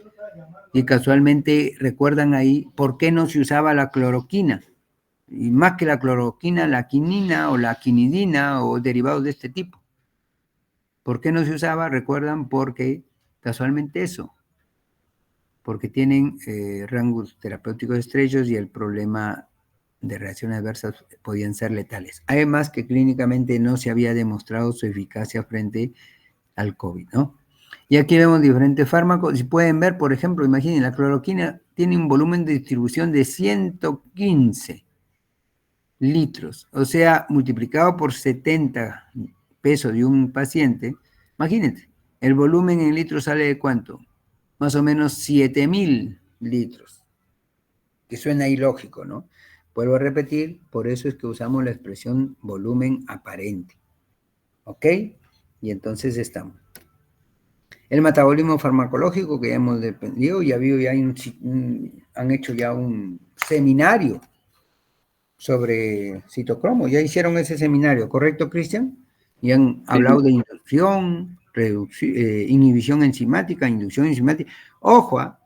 Y casualmente recuerdan ahí por qué no se usaba la cloroquina. Y más que la cloroquina, la quinina o la quinidina o derivados de este tipo. ¿Por qué no se usaba? Recuerdan, porque casualmente eso, porque tienen rangos terapéuticos estrechos y el problema de reacciones adversas podían ser letales. Además que clínicamente no se había demostrado su eficacia frente al COVID, ¿no? Y aquí vemos diferentes fármacos. Si pueden ver, por ejemplo, imaginen, la cloroquina tiene un volumen de distribución de 115 litros, o sea, multiplicado por 70 pesos de un paciente, imagínense, el volumen en litros sale de ¿cuánto? Más o menos 7,000 litros, que suena ilógico, ¿no? Vuelvo a repetir, por eso es que usamos la expresión volumen aparente, ¿ok? Y entonces estamos. El metabolismo farmacológico que ya hemos dependido, ya han hecho ya un seminario sobre citocromo. Ya hicieron ese seminario, ¿correcto, Cristian? Y han hablado de inducción, inhibición enzimática, inducción enzimática. Ojo,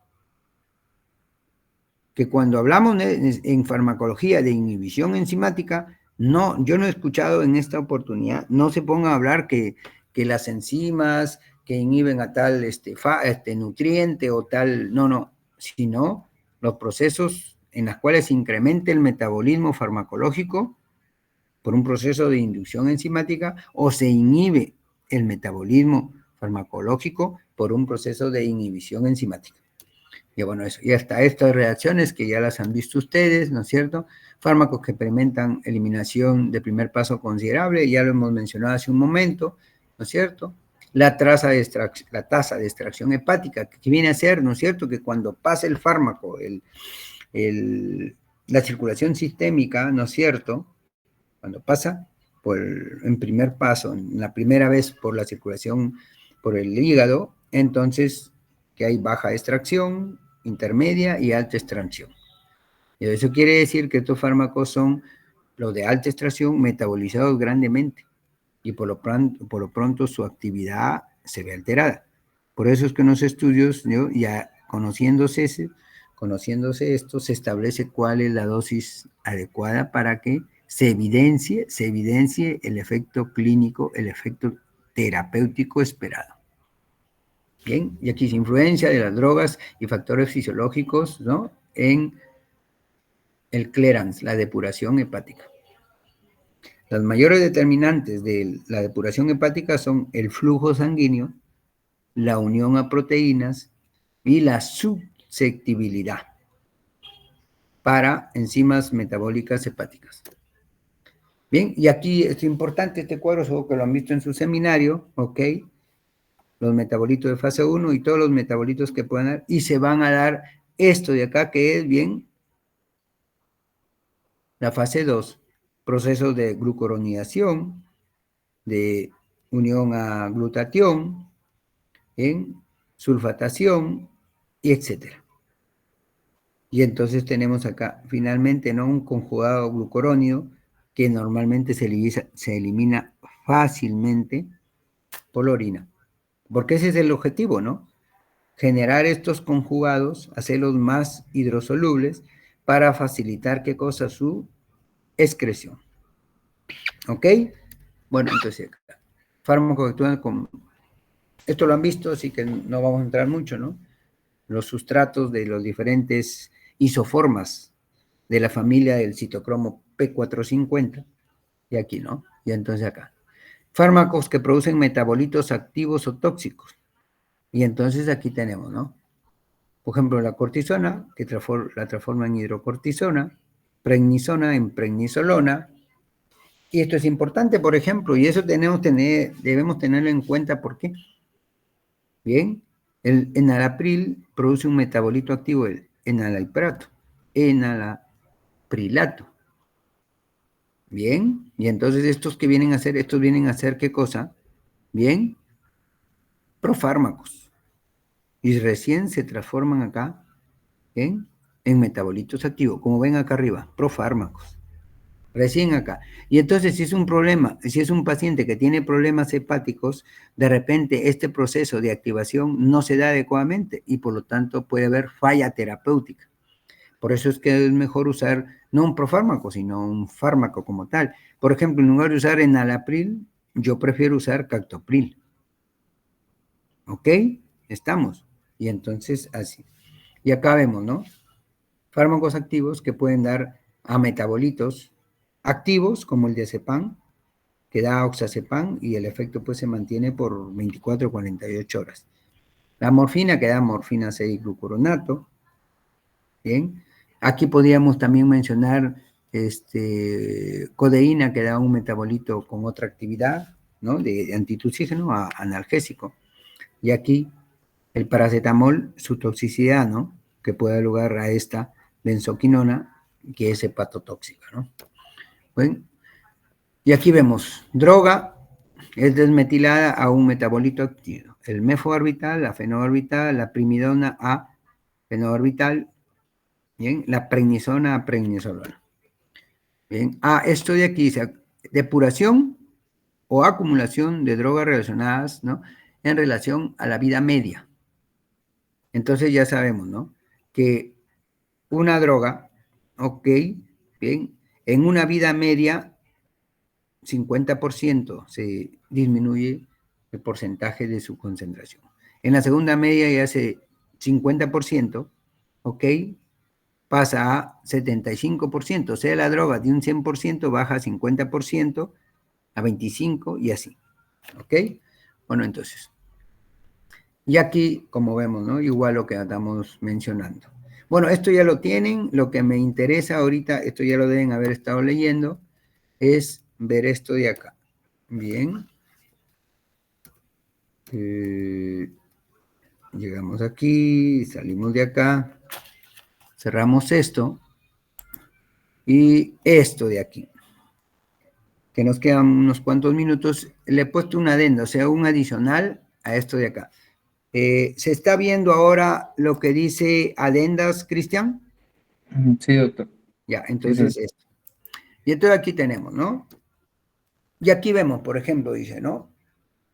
que cuando hablamos en farmacología de inhibición enzimática, no, yo no he escuchado en esta oportunidad, no se ponga a hablar que las enzimas que inhiben a tal nutriente o tal, no, sino los procesos en los cuales se incrementa el metabolismo farmacológico por un proceso de inducción enzimática o se inhibe el metabolismo farmacológico por un proceso de inhibición enzimática. Y bueno, eso, y hasta estas reacciones que ya las han visto ustedes, ¿no es cierto? Fármacos que experimentan eliminación de primer paso considerable, ya lo hemos mencionado hace un momento, ¿no es cierto? La tasa de extracción hepática, que viene a ser, ¿no es cierto? Que cuando pasa el fármaco, la circulación sistémica, ¿no es cierto? Cuando pasa en primer paso, en la primera vez por la circulación por el hígado, entonces que hay baja extracción, intermedia y alta extracción. Y eso quiere decir que estos fármacos son los de alta extracción metabolizados grandemente y por lo pronto su actividad se ve alterada. Por eso es que en los estudios, ya conociéndose esto, se establece cuál es la dosis adecuada para que se evidencie el efecto clínico, el efecto terapéutico esperado. Bien, y aquí se influencia de las drogas y factores fisiológicos, ¿no? En el clearance, la depuración hepática. Las mayores determinantes de la depuración hepática son el flujo sanguíneo, la unión a proteínas y la susceptibilidad para enzimas metabólicas hepáticas. Bien, y aquí es importante este cuadro, seguro que lo han visto en su seminario, ¿ok? Los metabolitos de fase 1 y todos los metabolitos que puedan dar, y se van a dar esto de acá, que es bien la fase 2, procesos de glucuronidación, de unión a glutatión, en sulfatación, y etcétera. Y entonces tenemos acá, finalmente, ¿no? Un conjugado glucurónido que normalmente se elimina fácilmente por la orina. Porque ese es el objetivo, ¿no? Generar estos conjugados, hacerlos más hidrosolubles para facilitar, ¿qué cosa? Su excreción. ¿Ok? Bueno, entonces, fármacos que actúan con... Esto lo han visto, así que no vamos a entrar mucho, ¿no? Los sustratos de los diferentes isoformas de la familia del citocromo P450, y aquí, ¿no? Y entonces acá. Fármacos que producen metabolitos activos o tóxicos. Y entonces aquí tenemos, ¿no? Por ejemplo, la cortisona, que la transforma en hidrocortisona, prednisona en prednisolona. Y esto es importante, por ejemplo, y eso debemos tenerlo en cuenta. ¿Por qué? Bien, el enalapril produce un metabolito activo, el enalaprilato. Enalaprilato. Bien, y entonces estos vienen a hacer ¿qué cosa? Bien, profármacos. Y recién se transforman acá en metabolitos activos, como ven acá arriba, profármacos. Recién acá. Y entonces, si es un problema, si es un paciente que tiene problemas hepáticos, de repente este proceso de activación no se da adecuadamente y por lo tanto puede haber falla terapéutica. Por eso es que es mejor usar no un profármaco, sino un fármaco como tal. Por ejemplo, en lugar de usar enalapril, yo prefiero usar captopril. ¿Ok? Estamos. Y entonces así. Y acá vemos, ¿no? Fármacos activos que pueden dar a metabolitos activos, como el diazepam, que da oxazepam, y el efecto pues se mantiene por 24 o 48 horas. La morfina, que da morfina 6-glucuronato. Bien. Aquí podríamos también mencionar codeína, que da un metabolito con otra actividad, ¿no? De antitussígeno a analgésico. Y aquí el paracetamol, su toxicidad, ¿no? Que puede dar lugar a esta benzoquinona, que es hepatotóxica, ¿no? Bueno, y aquí vemos, droga es desmetilada a un metabolito activo. El mefobarbital, la fenobarbital, la primidona a fenobarbital, bien, la prednisona a prednisolona. Bien, esto de aquí dice depuración o acumulación de drogas relacionadas, ¿no? en relación a la vida media. Entonces ya sabemos, ¿no? Que una droga, ok, bien, en una vida media, 50% se disminuye el porcentaje de su concentración. En la segunda media ya hace 50%, ok, pasa a 75%, o sea, la droga de un 100% baja a 50%, a 25% y así, ok. Bueno, entonces, y aquí, como vemos, ¿no? Igual lo que estamos mencionando. Bueno, esto ya lo tienen, lo que me interesa ahorita, esto ya lo deben haber estado leyendo, es ver esto de acá. Bien. Llegamos aquí, salimos de acá, cerramos esto y esto de aquí, que nos quedan unos cuantos minutos. Le he puesto una adenda, o sea, un adicional a esto de acá. ¿Se está viendo ahora lo que dice adendas, Cristian? Sí, doctor. Ya, entonces esto. Y entonces aquí tenemos, ¿no? Y aquí vemos, por ejemplo, dice, ¿no?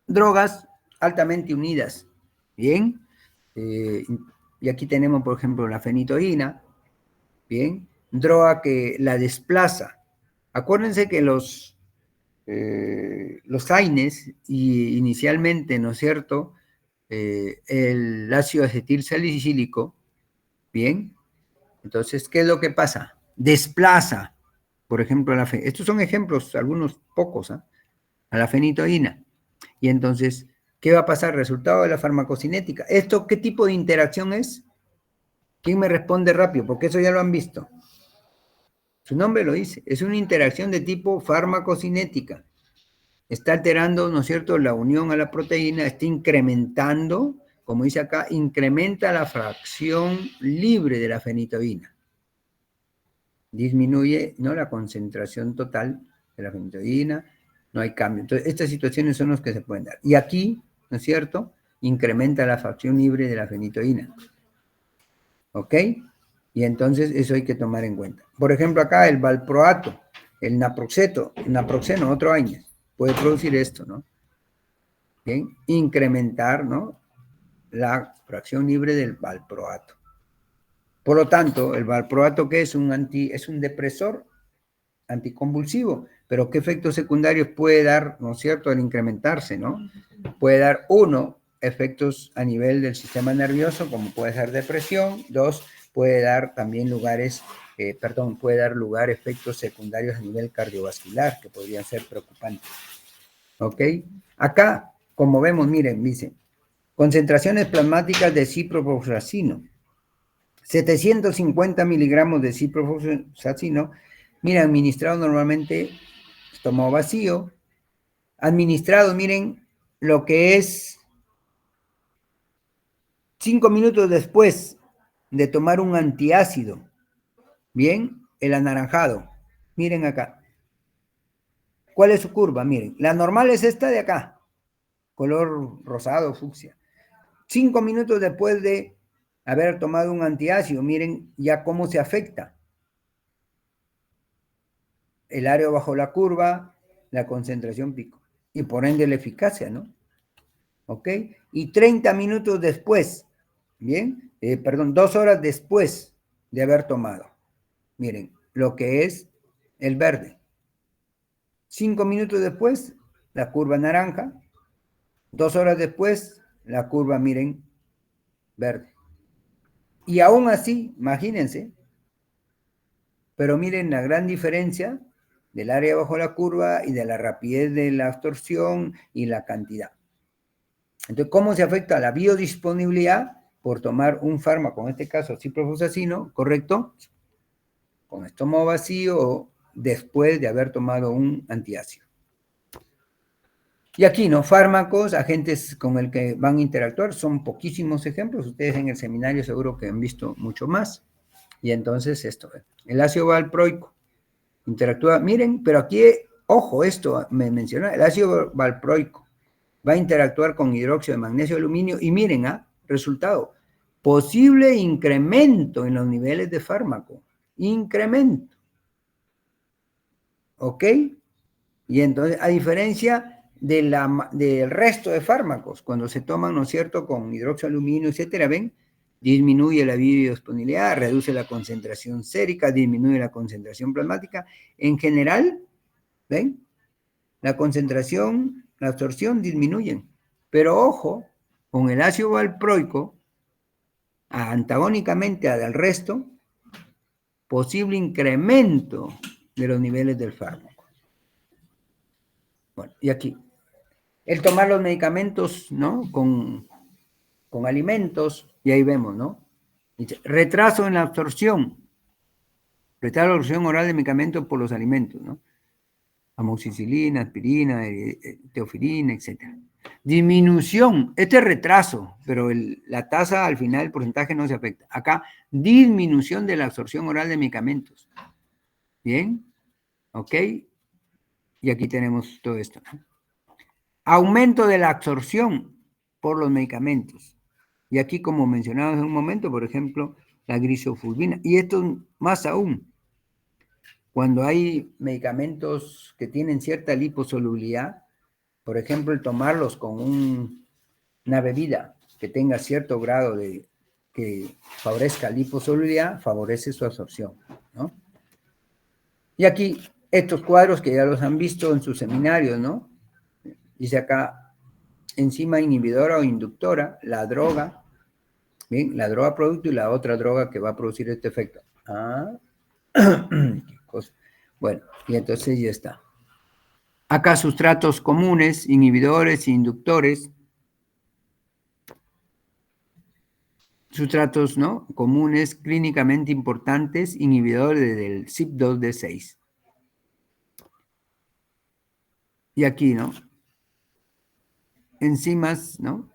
Drogas altamente unidas. Bien. Y aquí tenemos, por ejemplo, la fenitoína. Bien. Droga que la desplaza. Acuérdense que los AINES, y inicialmente, ¿no es cierto? El ácido acetil salicílico, bien. Entonces, ¿qué es lo que pasa? Desplaza, por ejemplo, estos son ejemplos, algunos pocos, ¿eh? A la fenitoína. Y entonces, ¿qué va a pasar? Resultado de la farmacocinética. ¿Esto qué tipo de interacción es? ¿Quién me responde rápido? Porque eso ya lo han visto. Su nombre lo dice. Es una interacción de tipo farmacocinética. Está alterando, ¿no es cierto?, la unión a la proteína, está incrementando, como dice acá, incrementa la fracción libre de la fenitoína. Disminuye, ¿no?, la concentración total de la fenitoína, no hay cambio. Entonces, estas situaciones son las que se pueden dar. Y aquí, ¿no es cierto?, incrementa la fracción libre de la fenitoína. ¿Ok? Y entonces eso hay que tomar en cuenta. Por ejemplo, acá el valproato, el naproxeno, otro año, puede producir esto, ¿no? Bien, incrementar, ¿no?, la fracción libre del valproato. Por lo tanto, el valproato, ¿qué es? Es un depresor anticonvulsivo, pero ¿qué efectos secundarios puede dar, ¿no es cierto?, al incrementarse, ¿no? Puede dar, uno, efectos a nivel del sistema nervioso, como puede ser depresión. Dos, puede dar también puede dar lugar a efectos secundarios a nivel cardiovascular, que podrían ser preocupantes. ¿Ok? Acá, como vemos, miren, dice, concentraciones plasmáticas de ciprofloxacino. 750 miligramos de ciprofloxacino, mira, administrado normalmente, estómago vacío, administrado, miren, lo que es 5 minutos después de tomar un antiácido, bien, el anaranjado, miren acá. ¿Cuál es su curva? Miren, la normal es esta de acá, color rosado, fucsia. 5 minutos después de haber tomado un antiácido, miren ya cómo se afecta. El área bajo la curva, la concentración pico, y por ende la eficacia, ¿no? ¿Ok? Y 30 minutos después, ¿bien? 2 horas después de haber tomado. Miren, lo que es el verde. 5 minutos después, la curva naranja. 2 horas después, la curva, miren, verde. Y aún así, imagínense, pero miren la gran diferencia del área bajo la curva y de la rapidez de la absorción y la cantidad. Entonces, ¿cómo se afecta la biodisponibilidad por tomar un fármaco, en este caso ciprofloxacino, correcto? Con estómago vacío o después de haber tomado un antiácido. Y aquí, ¿no? Fármacos, agentes con el que van a interactuar, son poquísimos ejemplos. Ustedes en el seminario seguro que han visto mucho más. Y entonces esto, el ácido valproico interactúa, miren, pero aquí, ojo, esto me menciona, el ácido valproico va a interactuar con hidróxido de magnesio y aluminio, y miren, resultado, posible incremento en los niveles de fármaco, incremento, ¿ok? Y entonces, a diferencia del resto de fármacos, cuando se toman, ¿no es cierto?, con hidroxialuminio, etcétera, ¿ven? Disminuye la biodisponibilidad, reduce la concentración sérica, disminuye la concentración plasmática. En general, ¿ven? La concentración, la absorción disminuyen. Pero ojo, con el ácido valproico, antagónicamente al resto, posible incremento de los niveles del fármaco. Bueno, y aquí, el tomar los medicamentos, ¿no? Con alimentos, y ahí vemos, ¿no? Dice, retraso en la absorción oral de medicamentos por los alimentos, ¿no? Amoxicilina, aspirina, teofilina, etc. Disminución, este es retraso, pero la tasa al final, el porcentaje no se afecta. Acá, disminución de la absorción oral de medicamentos. ¿Bien? ¿Ok? Y aquí tenemos todo esto, ¿no? Aumento de la absorción por los medicamentos. Y aquí, como mencionamos en un momento, por ejemplo, la grisofulvina. Y esto más aún, cuando hay medicamentos que tienen cierta liposolubilidad, por ejemplo, el tomarlos con una bebida que tenga cierto grado de que favorezca liposolubilidad, favorece su absorción, ¿no? Y aquí, estos cuadros que ya los han visto en sus seminarios, ¿no? Dice acá, enzima inhibidora o inductora, la droga, ¿bien? La droga producto y la otra droga que va a producir este efecto. Qué cosa. Bueno, y entonces ya está. Acá sustratos comunes, inhibidores, inductores. Sustratos, ¿no? Comunes, clínicamente importantes, inhibidores del CYP2D6. Y aquí, ¿no? Enzimas, ¿no?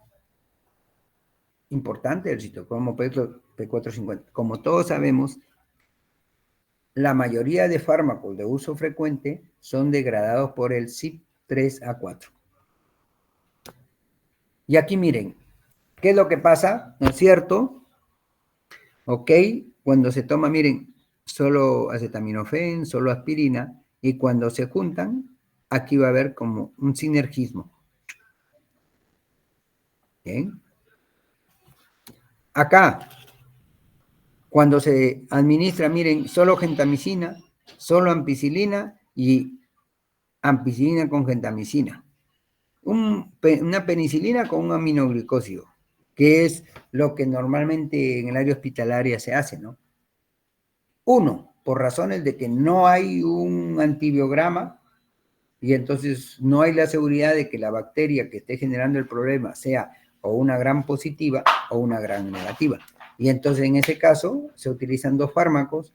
Importante el citocromo P450. Como todos sabemos, la mayoría de fármacos de uso frecuente son degradados por el CYP3A4. Y aquí miren, ¿qué es lo que pasa? ¿No es cierto? Ok, cuando se toma, miren, solo acetaminofén, solo aspirina, y cuando se juntan, aquí va a haber como un sinergismo. ¿Bien? Acá, cuando se administra, miren, solo gentamicina, solo ampicilina y ampicilina con gentamicina. Una penicilina con un aminoglicósido, que es lo que normalmente en el área hospitalaria se hace, ¿no? Uno, por razones de que no hay un antibiograma y entonces no hay la seguridad de que la bacteria que esté generando el problema sea o una gran positiva o una gran negativa. Y entonces en ese caso se utilizan dos fármacos.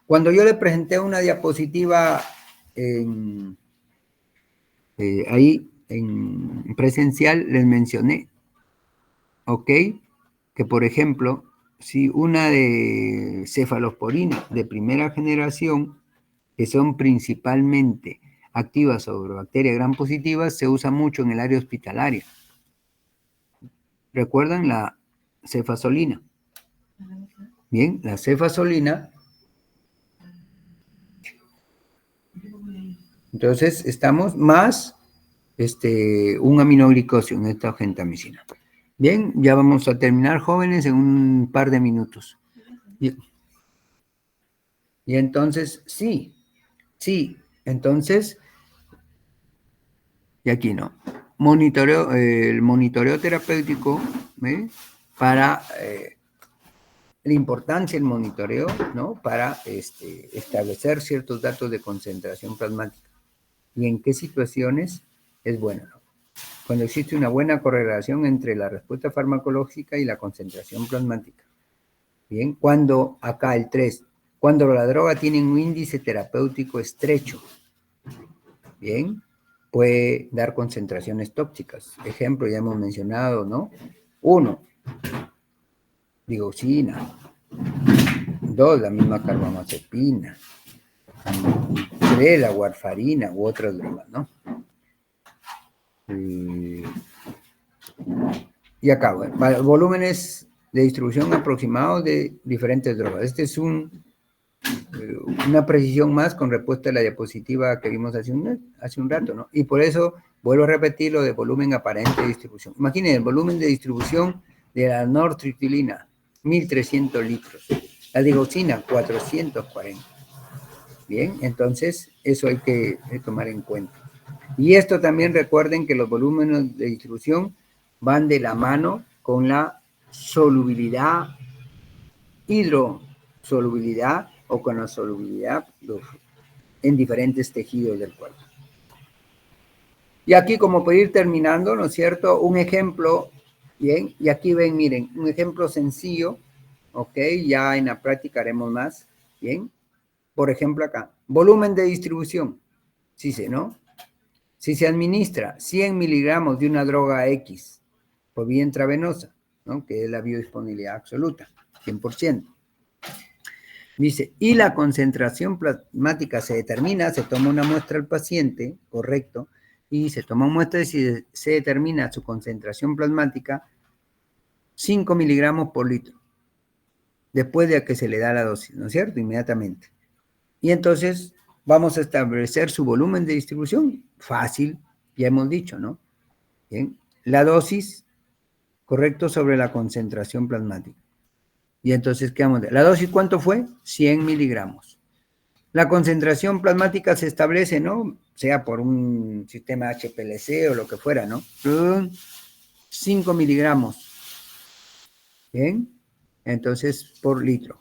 Cuando yo le presenté una diapositiva ahí en presencial, les mencioné, ¿ok? Que por ejemplo, si una de cefalosporina de primera generación, que son principalmente activas sobre bacterias gram positivas, se usa mucho en el área hospitalaria. ¿Recuerdan la cefazolina? Bien, la cefazolina. Entonces, estamos más un aminoglicosio en esta gentamicina. Bien, ya vamos a terminar, jóvenes, en un par de minutos. Y entonces, sí, entonces, y aquí no. Monitoreo, el monitoreo terapéutico, ¿eh? Para la importancia del monitoreo, ¿no? Para establecer ciertos datos de concentración plasmática. ¿Y en qué situaciones es bueno, ¿no? Cuando existe una buena correlación entre la respuesta farmacológica y la concentración plasmática. Bien, cuando, acá el 3, cuando la droga tiene un índice terapéutico estrecho, bien, puede dar concentraciones tóxicas. Ejemplo, ya hemos mencionado, ¿no? 1, digoxina. 2, la misma carbamazepina. 3, la warfarina u otras drogas, ¿no? Y acá, bueno, volúmenes de distribución aproximados de diferentes drogas. Este es un una precisión más con respuesta a la diapositiva que vimos hace un rato, ¿no? Y por eso vuelvo a repetir lo de volumen aparente de distribución. Imaginen el volumen de distribución de la nortriptilina, 1.300 litros. La digoxina, 440. Bien, entonces eso hay que tomar en cuenta. Y esto también recuerden que los volúmenes de distribución van de la mano con la solubilidad, hidrosolubilidad o con la solubilidad en diferentes tejidos del cuerpo. Y aquí, como por ir terminando, ¿no es cierto? Un ejemplo, bien, y aquí ven, miren, un ejemplo sencillo, ¿ok? Ya en la práctica haremos más, ¿bien? Por ejemplo acá, volumen de distribución, sí sé, ¿no? Si se administra 100 miligramos de una droga X por vía intravenosa, ¿no? Que es la biodisponibilidad absoluta, 100%. Dice, y la concentración plasmática se determina, se toma una muestra al paciente, correcto, y se toma una muestra y se determina su concentración plasmática 5 miligramos por litro, después de que se le da la dosis, ¿no es cierto? Inmediatamente. Y entonces vamos a establecer su volumen de distribución, fácil, ya hemos dicho, ¿no? Bien, la dosis, correcto, sobre la concentración plasmática. Y entonces, ¿qué vamos a ver? ¿La dosis cuánto fue? 100 miligramos. La concentración plasmática se establece, ¿no? Sea por un sistema HPLC o lo que fuera, ¿no? 5 miligramos. ¿Bien? Entonces, por litro.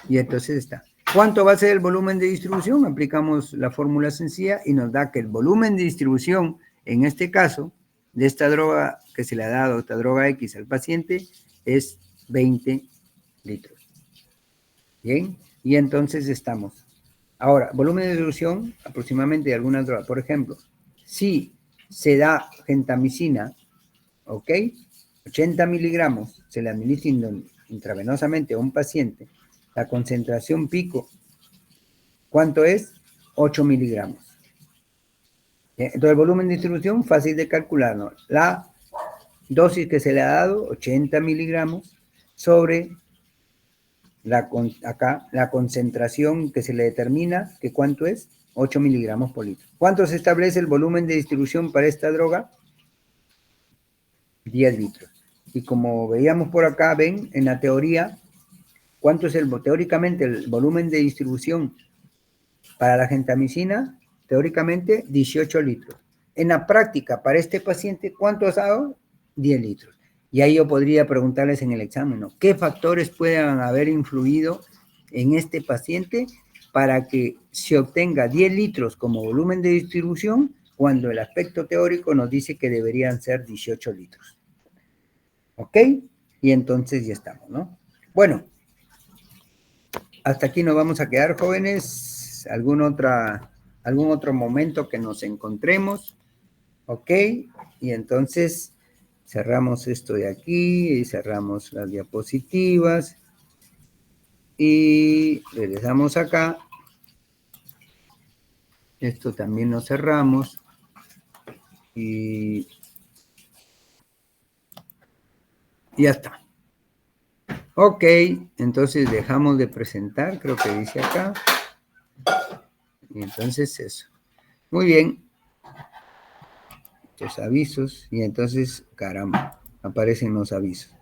Y entonces está. ¿Cuánto va a ser el volumen de distribución? Aplicamos la fórmula sencilla y nos da que el volumen de distribución, en este caso, de esta droga que se le ha dado, esta droga X al paciente, es 20 litros. Bien, y entonces estamos. Ahora, volumen de distribución aproximadamente de algunas drogas. Por ejemplo, si se da gentamicina, ¿ok? 80 miligramos se le administra intravenosamente a un paciente, la concentración pico, ¿cuánto es? 8 miligramos. Entonces, el volumen de distribución, fácil de calcular, ¿no? La dosis que se le ha dado, 80 miligramos, sobre acá la concentración que se le determina, que ¿cuánto es? 8 miligramos por litro. ¿Cuánto se establece el volumen de distribución para esta droga? 10 litros. Y como veíamos por acá, ven, en la teoría, ¿cuánto es teóricamente el volumen de distribución para la gentamicina? Teóricamente, 18 litros. En la práctica, para este paciente, ¿cuánto has dado? 10 litros. Y ahí yo podría preguntarles en el examen, ¿no? ¿Qué factores puedan haber influido en este paciente para que se obtenga 10 litros como volumen de distribución cuando el aspecto teórico nos dice que deberían ser 18 litros? ¿Ok? Y entonces ya estamos, ¿no? Bueno, hasta aquí nos vamos a quedar, jóvenes. ¿Algún otro momento que nos encontremos? ¿Ok? Y entonces cerramos esto de aquí y cerramos las diapositivas y regresamos acá. Esto también lo cerramos y ya está. Ok, entonces dejamos de presentar, creo que dice acá. Y entonces eso. Muy bien. Estos avisos. Y entonces, caramba, aparecen los avisos.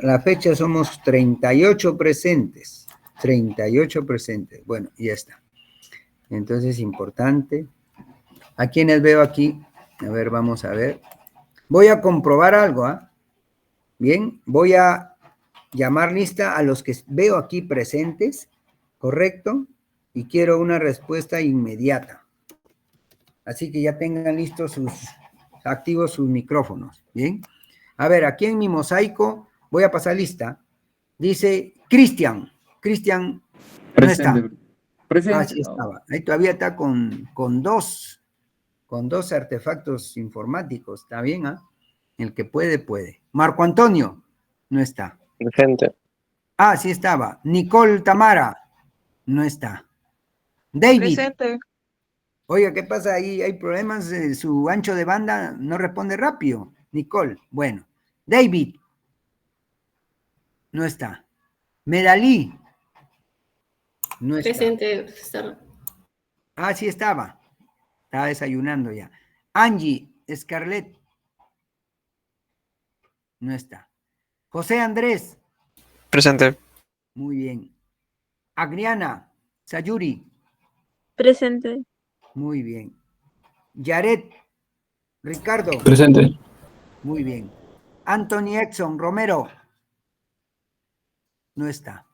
La fecha somos 38 presentes. 38 presentes. Bueno, ya está. Entonces, importante. ¿A quiénes veo aquí? A ver, vamos a ver. Voy a comprobar algo, ¿ah? Bien, voy a llamar lista a los que veo aquí presentes, ¿correcto? Y quiero una respuesta inmediata. Así que ya tengan listos activos sus micrófonos, ¿bien? A ver, aquí en mi mosaico voy a pasar lista. Dice Cristian. Cristian no está. Presente. Ah, sí estaba. Ahí todavía está con dos artefactos informáticos. ¿Está bien? ¿Ah? El que puede, puede. Marco Antonio no está. Presente. Ah, sí estaba. Nicole Tamara no está. David. Presente. Oiga, ¿qué pasa ahí? ¿Hay problemas? Su ancho de banda no responde rápido. Nicole, bueno. David no está. Medalí No está. Presente, profesor. Ah, sí estaba. Estaba desayunando ya. Angie, Scarlett. No está. José Andrés. Presente. Muy bien. Agriana, Sayuri. Presente. Muy bien. Yaret, Ricardo. Presente. Muy bien. Anthony Exxon Romero. No está.